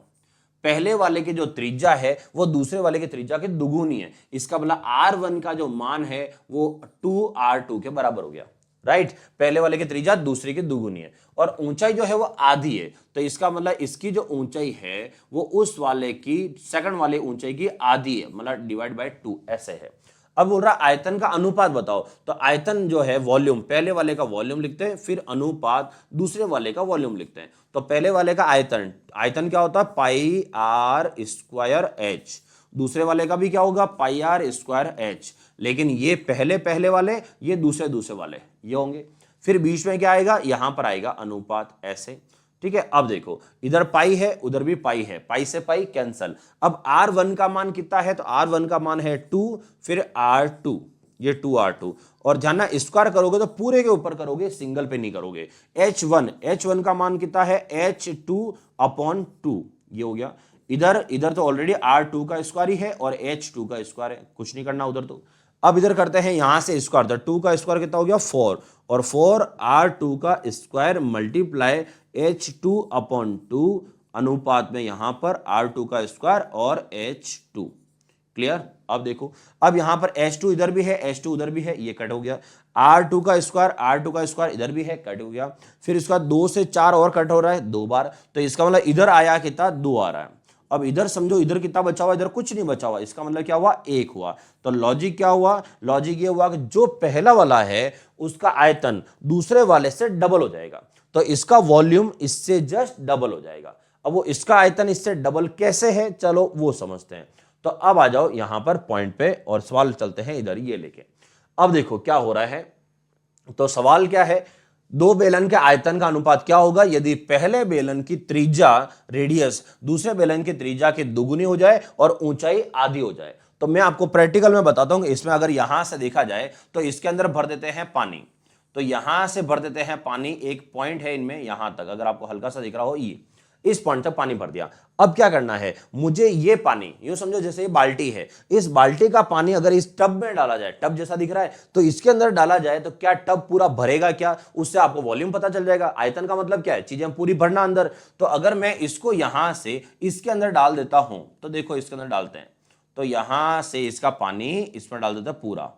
पहले वाले की जो त्रिज्या है वो दूसरे वाले की त्रिज्या की दुगुनी है, इसका मतलब R1 का जो मान है वो 2R2 के बराबर हो गया, राइट। पहले वाले की त्रिज्या दूसरे की दुगुनी है, और ऊंचाई जो है वो आधी है, तो इसका मतलब इसकी जो ऊंचाई है वो उस वाले की, सेकंड वाले ऊंचाई की आधी है, मतलब डिवाइड बाय 2 ऐसे है। अब बोल रहा आयतन का अनुपात बताओ, तो आयतन जो है वॉल्यूम, पहले वाले का वॉल्यूम लिखते हैं, फिर अनुपात दूसरे वाले का वॉल्यूम लिखते हैं। तो पहले वाले का आयतन, आयतन क्या होता है, पाई आर स्क्वायर एच। दूसरे वाले का भी क्या होगा, पाई आर स्क्वायर एच। लेकिन ये पहले वाले, ये दूसरे वाले, ये होंगे। फिर बीच में क्या आएगा, यहां पर आएगा अनुपात, ऐसे, ठीक है। अब देखो, इधर पाई है, उधर भी पाई है, पाई से पाई कैंसल। अब R1 का मान कितना है, तो R1 का मान है 2, फिर R2, ये 2R2, और ध्यान स्क्वायर करोगे तो पूरे के ऊपर करोगे, सिंगल पे नहीं करोगे। H1 का मान कितना है, H2/2, ये हो गया। इधर तो ऑलरेडी R2 का स्क्वायर ही है और H2 का स्क्वायर है, कुछ नहीं करना उधर तो। अब इधर करते हैं यहां से स्क्वायर, तो 2 का स्क्वायर कितना हो गया, 4, और 4R2 का स्क्वायर मल्टीप्लाई H2/2 अनुपात में यहां पर R2 का स्क्वायर और H2, क्लियर। अब देखो, अब यहां पर H2 इधर भी है, H2 उधर भी है, ये कट हो गया। R2 का स्क्वायर इधर भी है, कट हो गया। फिर इसका 2 से 4 और कट हो रहा है 2 बार, तो इसका मतलब इधर आया कितना, 2 आ रहा है। अब इधर समझो, इधर कितना बचा हुआ, इधर कुछ नहीं बचा हुआ, इसका मतलब क्या हुआ, 1 हुआ। तो लॉजिक क्या हुआ, लॉजिक ये हुआ कि जो पहला वाला है उसका आयतन दूसरे वाले से डबल हो जाएगा, तो इसका वॉल्यूम इससे जस्ट डबल हो जाएगा। अब वो इसका आयतन इससे डबल कैसे है, चलो वो समझते हैं। तो अब आ जाओ यहां पर पॉइंट पे और सवाल चलते हैं इधर ये लेके। अब देखो क्या हो रहा है, तो सवाल क्या है, दो बेलन के आयतन का अनुपात क्या होगा यदि पहले बेलन की त्रिज्या रेडियस दूसरे बेलन की त्रिज्या की दुगुनी हो जाए और ऊंचाई आधी हो जाए। तो मैं आपको प्रैक्टिकल में बताता हूं, इसमें अगर यहां से देखा जाए तो इसके अंदर भर देते हैं पानी, तो यहां से भर देते हैं पानी, एक पॉइंट है इनमें यहां तक, अगर आपको हल्का सा दिख रहा हो, ये इस पॉइंट तक पानी भर दिया। अब क्या करना है, मुझे ये पानी यूं समझो जैसे ये बाल्टी है, इस बाल्टी का पानी अगर इस टब में डाला जाए, टब जैसा दिख रहा है, तो इसके अंदर डाला जाए तो क्या टब पूरा भरेगा क्या, उससे आपको वॉल्यूम पता चल जाएगा। आयतन का मतलब क्या है, चीजें पूरी भरना अंदर। तो अगर मैं इसको यहां से इसके अंदर डाल देता हूं, तो देखो इसके अंदर डालते हैं, तो यहां से इसका पानी इसमें डाल देता है पूरा,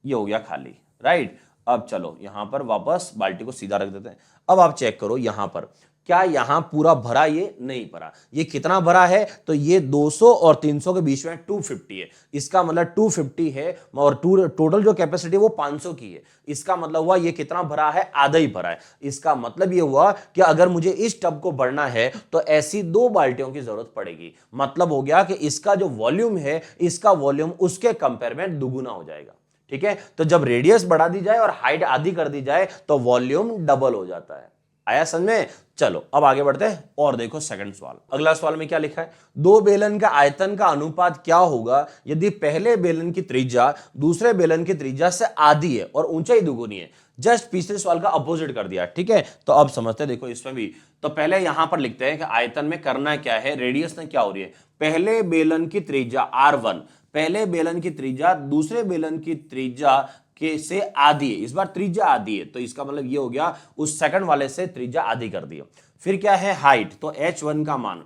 ये हो गया खाली, राइट। अब चलो यहां पर वापस बाल्टी को सीधा रख देते हैं। अब आप चेक करो यहां पर क्या यहां पूरा भरा, ये नहीं भरा। ये कितना भरा है, तो ये 200 और 300 के बीच में 250 है, इसका मतलब 250 है, और टोटल जो कैपेसिटी वो 500 की है। इसका मतलब हुआ ये कितना भरा है, आधा ही भरा है। इसका मतलब ये हुआ कि अगर मुझे इस टब को भरना है तो ऐसी 2 बाल्टियों की जरूरत पड़ेगी। मतलब हो गया कि इसका जो वॉल्यूम है, इसका वॉल्यूम उसके कंपेयर में दुगुना हो जाएगा। ठीक है, तो जब रेडियस बढ़ा दी जाए और हाइट आधी कर दी जाए तो वॉल्यूम डबल हो जाता है। आया समझ में। चलो अब आगे बढ़ते हैं और देखो सेकंड सवाल। अगला सवाल में क्या लिखा है, दो बेलन का आयतन का अनुपात क्या होगा यदि पहले बेलन की त्रिज्या दूसरे बेलन की त्रिज्या से आधी है और ऊंचाई दुगुनी है। जस्ट पिछले सवाल का अपोजिट कर दिया। ठीक है, तो अब समझते हैं, देखो इसमें भी तो पहले यहां पर लिखते हैं कि आयतन में करना क्या है, रेडियस में क्या हो रही है, पहले बेलन की त्रिज्या R1, पहले बेलन की त्रिज्या दूसरे बेलन की त्रिज्या के से आधी है, इस बार त्रिज्या आधी है, तो इसका मतलब ये हो गया उस सेकंड वाले से त्रिज्या आधी कर दी। फिर क्या है हाइट, तो h1 का मान,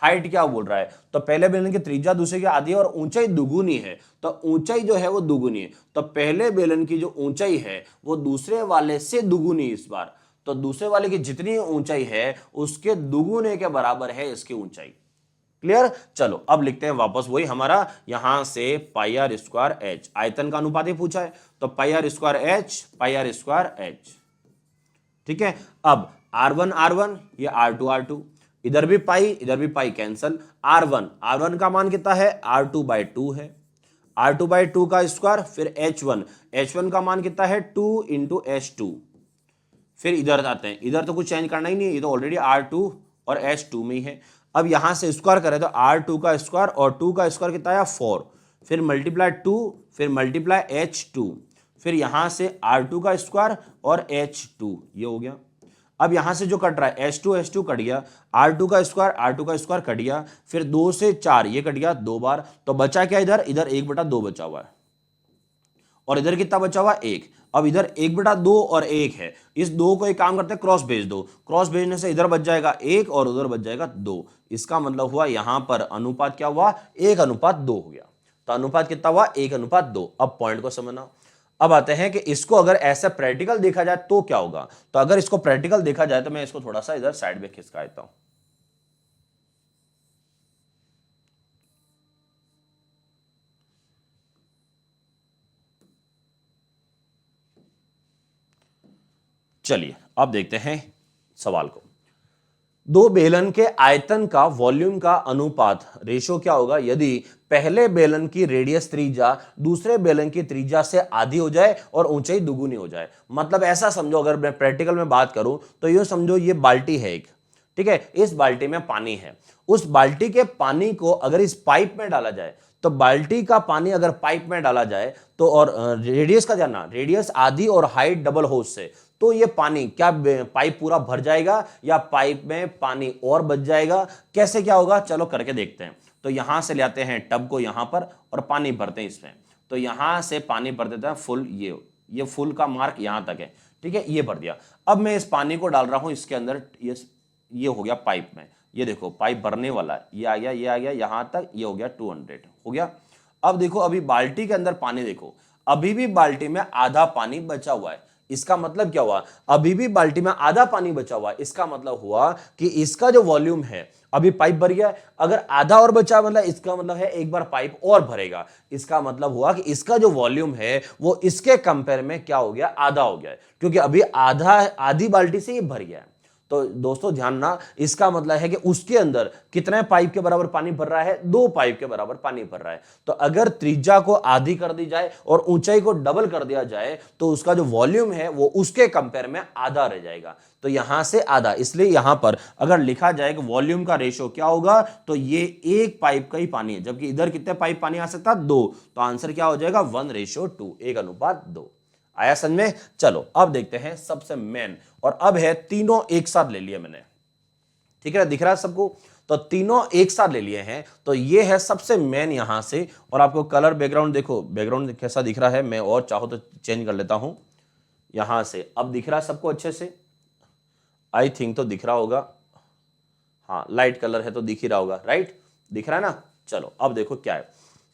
हाइट क्या बोल रहा है, तो पहले बेलन की त्रिज्या दूसरे की आधी है और ऊंचाई दुगुनी है, तो ऊंचाई जो है वो दुगुनी है, तो पहले बेलन की जो ऊंचाई है वो दूसरे वाले से दुगुनी इस बार, तो दूसरे वाले की जितनी ऊंचाई है उसके दुगुने के बराबर है इसकी ऊंचाई। क्लियर। चलो अब लिखते हैं वापस वही हमारा, यहां से पाई आर स्क्वायर एच, आयतन का अनुपात ही पूछा है, तो pi r square h, pi r square h. ठीक है, अब R1 ये R2 इधर भी पाई कैंसल, R1 का मान कितना है, R2/2 है, R2/2 का स्क्वायर, फिर H1 का मान कितना है 2 × H2। फिर इधर आते हैं, इधर तो कुछ चेंज करना ही नहीं है, ये तो ऑलरेडी R2 और H2 में ही है। अब यहां से स्क्वायर करें तो R2 का स्क्वायर और 2 का स्क्वायर कितना है 4, फिर मल्टीप्लाई 2, फिर मल्टीप्लाई H2, फिर यहां से R2 का स्क्वायर और H2, ये हो गया। अब यहां से जो कट रहा है H2 कट गया, R2 का स्क्वायर कट गया, फिर 2 से 4 ये कट गया 2 बार, तो बचा क्या इधर 1/2 बचा हुआ है, और इधर कितना बचा हुआ 1। अब इधर 1/2 और 1 है, इस 2 को एक काम करते हैं क्रॉस भेज दो, क्रॉस भेजने से इधर बच जाएगा 1 और उधर बच जाएगा 2। इसका मतलब हुआ यहां पर अनुपात क्या हुआ, 1/2 हो गया। तो अनुपात कितना हुआ 1/2। अब पॉइंट को समझना। अब आते हैं कि इसको अगर ऐसा प्रैक्टिकल देखा जाए तो क्या होगा। तो अगर इसको प्रैक्टिकल देखा जाए तो मैं इसको थोड़ा सा इधर साइड में खिसका देता हूं। चलिए अब देखते हैं सवाल को। दो बेलन के आयतन का वॉल्यूम का अनुपात रेशो क्या होगा यदि पहले बेलन की रेडियस त्रिज्या दूसरे बेलन की त्रिज्या से आधी हो जाए और ऊंचाई दुगुनी हो जाए। मतलब ऐसा समझो, अगर मैं प्रैक्टिकल में बात करूं तो ये समझो ये बाल्टी है एक, ठीक है, इस बाल्टी में पानी है, उस बाल्टी के पानी को अगर इस पाइप में डाला जाए, तो बाल्टी का पानी अगर पाइप में डाला जाए तो, और रेडियस का जानना, रेडियस आधी और हाइट डबल हो उससे, तो ये पानी क्या पाइप पूरा भर जाएगा या पाइप में पानी और बच जाएगा, कैसे क्या होगा चलो करके देखते हैं। तो यहां से ले आते हैं टब को यहां पर और पानी भरते हैं इसमें, तो यहां से पानी भर देते हैं फुल, ये फुल का मार्क यहां तक है, ठीक है, ये भर दिया। अब मैं इस पानी को डाल रहा हूं इसके अंदर, ये हो गया पाइप में, ये देखो पाइप भरने वाला है, ये आ गया यहां तक, ये हो गया 200 हो गया। अब देखो अभी बाल्टी के अंदर पानी देखो, अभी भी बाल्टी में आधा पानी बचा हुआ है, इसका मतलब क्या हुआ, अभी भी बाल्टी में आधा पानी बचा हुआ है। इसका मतलब हुआ कि इसका जो वॉल्यूम है, अभी पाइप भर गया है, अगर आधा और बचा मतलब इसका मतलब है एक बार पाइप और भरेगा। इसका मतलब हुआ कि इसका जो वॉल्यूम है वो इसके कंपेयर में क्या हो गया, आधा हो गया है, क्योंकि अभी आधी बाल्टी से ये भर गया है। तो दोस्तों ध्यान ना, इसका मतलब है कि उसके अंदर कितने पाइप के बराबर पानी भर रहा है, 2 पाइप के बराबर पानी भर रहा है। तो अगर त्रिज्या को आधी कर दी जाए और ऊंचाई को डबल कर दिया जाए तो उसका जो वॉल्यूम है वो उसके कंपेयर में आधा रह जाएगा। तो यहां से आधा, इसलिए यहां पर अगर लिखा जाए कि वॉल्यूम का रेशियो क्या होगा, तो ये एक पाइप का ही पानी है, जबकि इधर कितने पाइप पानी आ सकता है, 2। तो आंसर क्या हो जाएगा, 1:2, 1:2। आया समझ में। चलो अब देखते हैं सबसे मेन, और अब है तीनों एक साथ ले लिए मैंने, ठीक है, दिख रहा है सबको। तो तीनों एक साथ ले लिए हैं, तो ये है सबसे मेन यहां से। और आपको कलर बैकग्राउंड देखो, बैकग्राउंड कैसा दिख रहा है, मैं और चाहो तो चेंज कर लेता हूं यहां से। अब दिख रहा है सबको अच्छे से, आई थिंक तो दिख रहा होगा, हाँ लाइट कलर है तो दिख ही रहा होगा, राइट, दिख रहा है ना। चलो अब देखो क्या है,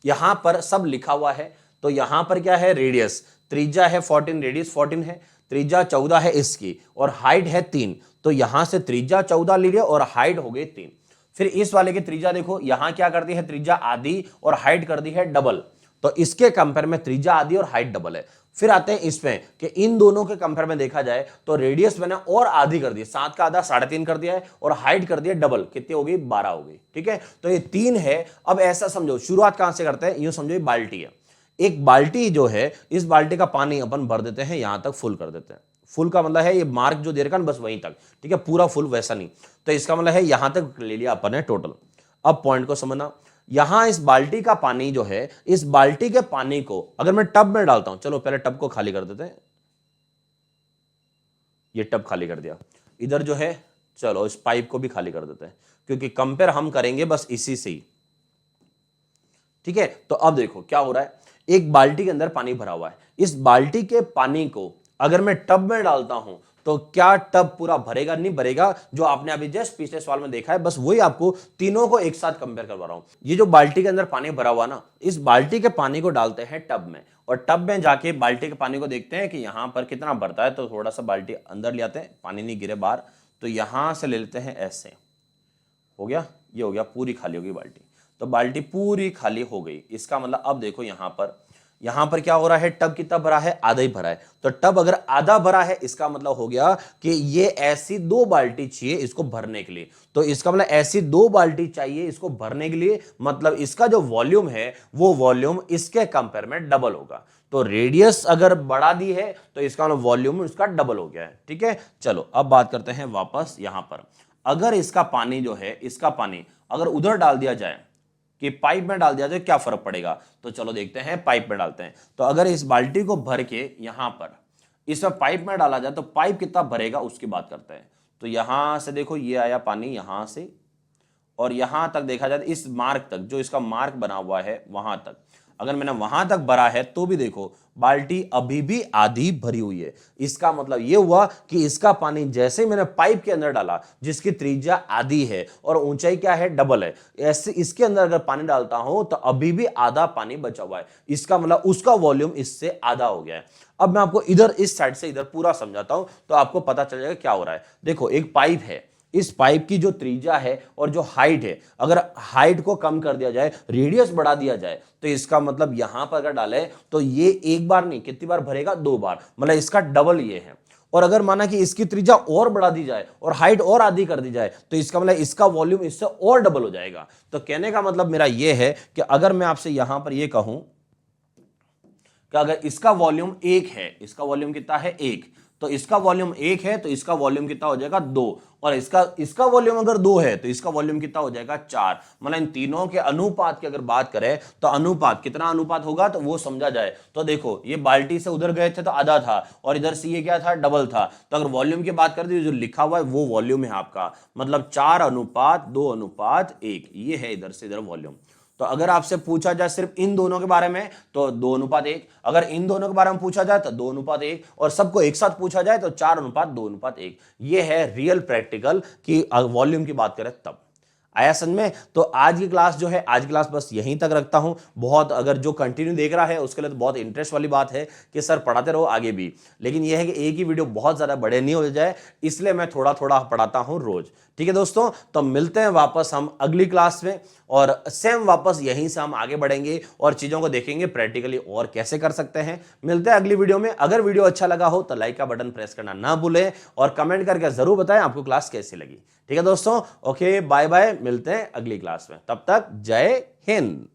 यहां पर सब लिखा हुआ है। तो यहां पर क्या है, रेडियस, त्रिज्या है 14, रेडियस 14 है, त्रिज्या 14 है इसकी, और हाइट है 3। तो यहां से त्रिज्या 14 ले लिया और हाइट हो गई 3। फिर इस वाले की त्रिज्या देखो, यहां क्या कर दी है, त्रिज्या आधी और हाइट कर दी है डबल। तो इसके कंपेयर में त्रिज्या आधी और हाइट डबल है। फिर आते हैं इसमें कि इन दोनों के कंपेयर में देखा जाए तो रेडियस मैंने और आधी कर दी, 7 का आधा 3.5 कर दिया है, और हाइट कर दिया डबल, कितनी हो गई, 12 हो गई, ठीक है। तो ये 3 है। अब ऐसा समझो, शुरुआत कहां से करते हैं, यूं समझो ये बाल्टी है, एक बाल्टी जो है, इस बाल्टी का पानी अपन भर देते हैं, यहां तक फुल कर देते हैं। फुल का मतलब है ये मार्क जो दे रखा है बस वहीं तक, ठीक है, पूरा फुल वैसा नहीं। तो इसका मतलब है यहां तक ले लिया अपन ने टोटल। अब पॉइंट को समझना, यहां इस बाल्टी का पानी जो है, इस बाल्टी के पानी को अगर मैं टब में डालता हूं, चलो पहले टब को खाली कर देते हैं, ये टब खाली कर दिया। इधर जो है, चलो इस पाइप को भी खाली कर देते हैं, क्योंकि कंपेयर हम करेंगे बस इसी से ही, ठीक है। तो अब देखो क्या हो रहा है, एक बाल्टी के अंदर पानी भरा हुआ है, इस बाल्टी के पानी को अगर मैं टब में डालता हूं तो क्या टब पूरा भरेगा, नहीं भरेगा। जो आपने अभी जस्ट पिछले सवाल में देखा है, बस वही आपको तीनों को एक साथ कंपेयर करवा रहा हूं। ये जो बाल्टी के अंदर पानी भरा हुआ ना, इस बाल्टी के पानी को डालते हैं टब में, और टब में जाके बाल्टी के पानी को देखते हैं कि यहां पर कितना भरता है। तो थोड़ा सा बाल्टी अंदर ले आते हैं, पानी नहीं गिरे बाहर। तो यहां से ले लेते हैं, ऐसे हो गया, ये हो गया, पूरी खाली होगी बाल्टी। तो बाल्टी पूरी खाली हो गई। इसका मतलब अब देखो यहां पर क्या हो रहा है, टब कितना भरा है, आधा ही भरा है। तो टब अगर आधा भरा है, इसका मतलब हो गया कि ये ऐसी 2 बाल्टी चाहिए इसको भरने के लिए। तो इसका मतलब ऐसी 2 बाल्टी चाहिए इसको भरने के लिए, मतलब इसका जो वॉल्यूम है वो वॉल्यूम इसके कंपेयर में डबल होगा। तो रेडियस अगर बढ़ा दी है तो इसका मतलब वॉल्यूम इसका डबल हो गया है, ठीक है। चलो अब बात करते हैं वापस यहां पर, अगर इसका पानी जो है, इसका पानी अगर उधर डाल दिया जाए कि पाइप में डाल दिया जाए, क्या फर्क पड़ेगा। तो चलो देखते हैं, पाइप में डालते हैं। तो अगर इस बाल्टी को भर के यहां पर इसमें पाइप में डाला जाए तो पाइप कितना भरेगा उसकी बात करते हैं। तो यहां से देखो ये आया पानी यहां से, और यहां तक देखा जाए इस मार्क तक, जो इसका मार्क बना हुआ है वहां तक, अगर मैंने वहां तक भरा है तो भी देखो बाल्टी अभी भी आधी भरी हुई है। इसका मतलब यह हुआ कि इसका पानी जैसे मैंने पाइप के अंदर डाला, जिसकी त्रिज्या आधी है और ऊंचाई क्या है, डबल है, ऐसे इसके अंदर अगर पानी डालता हूं तो अभी भी आधा पानी बचा हुआ है। इसका मतलब उसका वॉल्यूम इससे आधा हो गया है। अब मैं आपको इधर इस साइड से इधर पूरा समझाता हूं तो आपको पता चल जाएगा क्या हो रहा है। देखो एक पाइप है, इस पाइप की जो त्रिज्या है और जो हाइट है, अगर हाइट को कम कर दिया जाए, रेडियस बढ़ा दिया जाए, तो इसका मतलब यहां पर अगर डाले तो ये एक बार नहीं, कितनी बार भरेगा, 2 बार, मतलब इसका डबल ये है। और अगर माना कि इसकी त्रिज्या और बढ़ा दी जाए और हाइट और आधी कर दी जाए तो इसका मतलब इसका वॉल्यूम इससे और डबल हो जाएगा। तो कहने का मतलब मेरा यह है कि अगर मैं आपसे यहां पर यह कहूं कि अगर इसका वॉल्यूम 1 है, इसका वॉल्यूम कितना है, 1, तो इसका वॉल्यूम 1 है तो इसका वॉल्यूम कितना हो जाएगा, 2, और इसका वॉल्यूम अगर 2 है तो इसका वॉल्यूम कितना हो जाएगा, 4। मतलब इन तीनों के अनुपात की अगर बात करें तो अनुपात कितना अनुपात होगा तो वो समझा जाए। तो देखो ये बाल्टी से उधर गए थे तो आधा था, और इधर से ये क्या था, डबल था। तो अगर वॉल्यूम की बात करते जो लिखा हुआ है वो वॉल्यूम है आपका, मतलब 4:2:1, ये है इधर से इधर वॉल्यूम। तो अगर आपसे पूछा जाए सिर्फ इन दोनों के बारे में तो 2:1, अगर इन दोनों के बारे में पूछा जाए तो 2:1, और सबको एक साथ पूछा जाए तो 4:2:1। ये है रियल प्रैक्टिकल की वॉल्यूम की बात करें तब। आया समझ में? तो आज की क्लास जो है, आज की क्लास बस यहीं तक रखता हूं। बहुत अगर जो कंटिन्यू देख रहा है उसके लिए तो बहुत इंटरेस्ट वाली बात है कि सर पढ़ाते रहो आगे भी, लेकिन यह है कि एक ही वीडियो बहुत ज्यादा बड़े नहीं हो जाए, इसलिए मैं थोड़ा थोड़ा पढ़ाता हूं रोज। ठीक है दोस्तों, तो मिलते हैं वापस हम अगली क्लास में, और सेम वापस यहीं से हम आगे बढ़ेंगे और चीजों को देखेंगे प्रैक्टिकली और कैसे कर सकते हैं। मिलते हैं अगली वीडियो में। अगर वीडियो अच्छा लगा हो तो लाइक का बटन प्रेस करना ना भूलें और कमेंट करके जरूर बताएं आपको क्लास कैसी लगी। ठीक है दोस्तों, ओके बाय बाय, मिलते हैं अगली क्लास में, तब तक जय हिंद।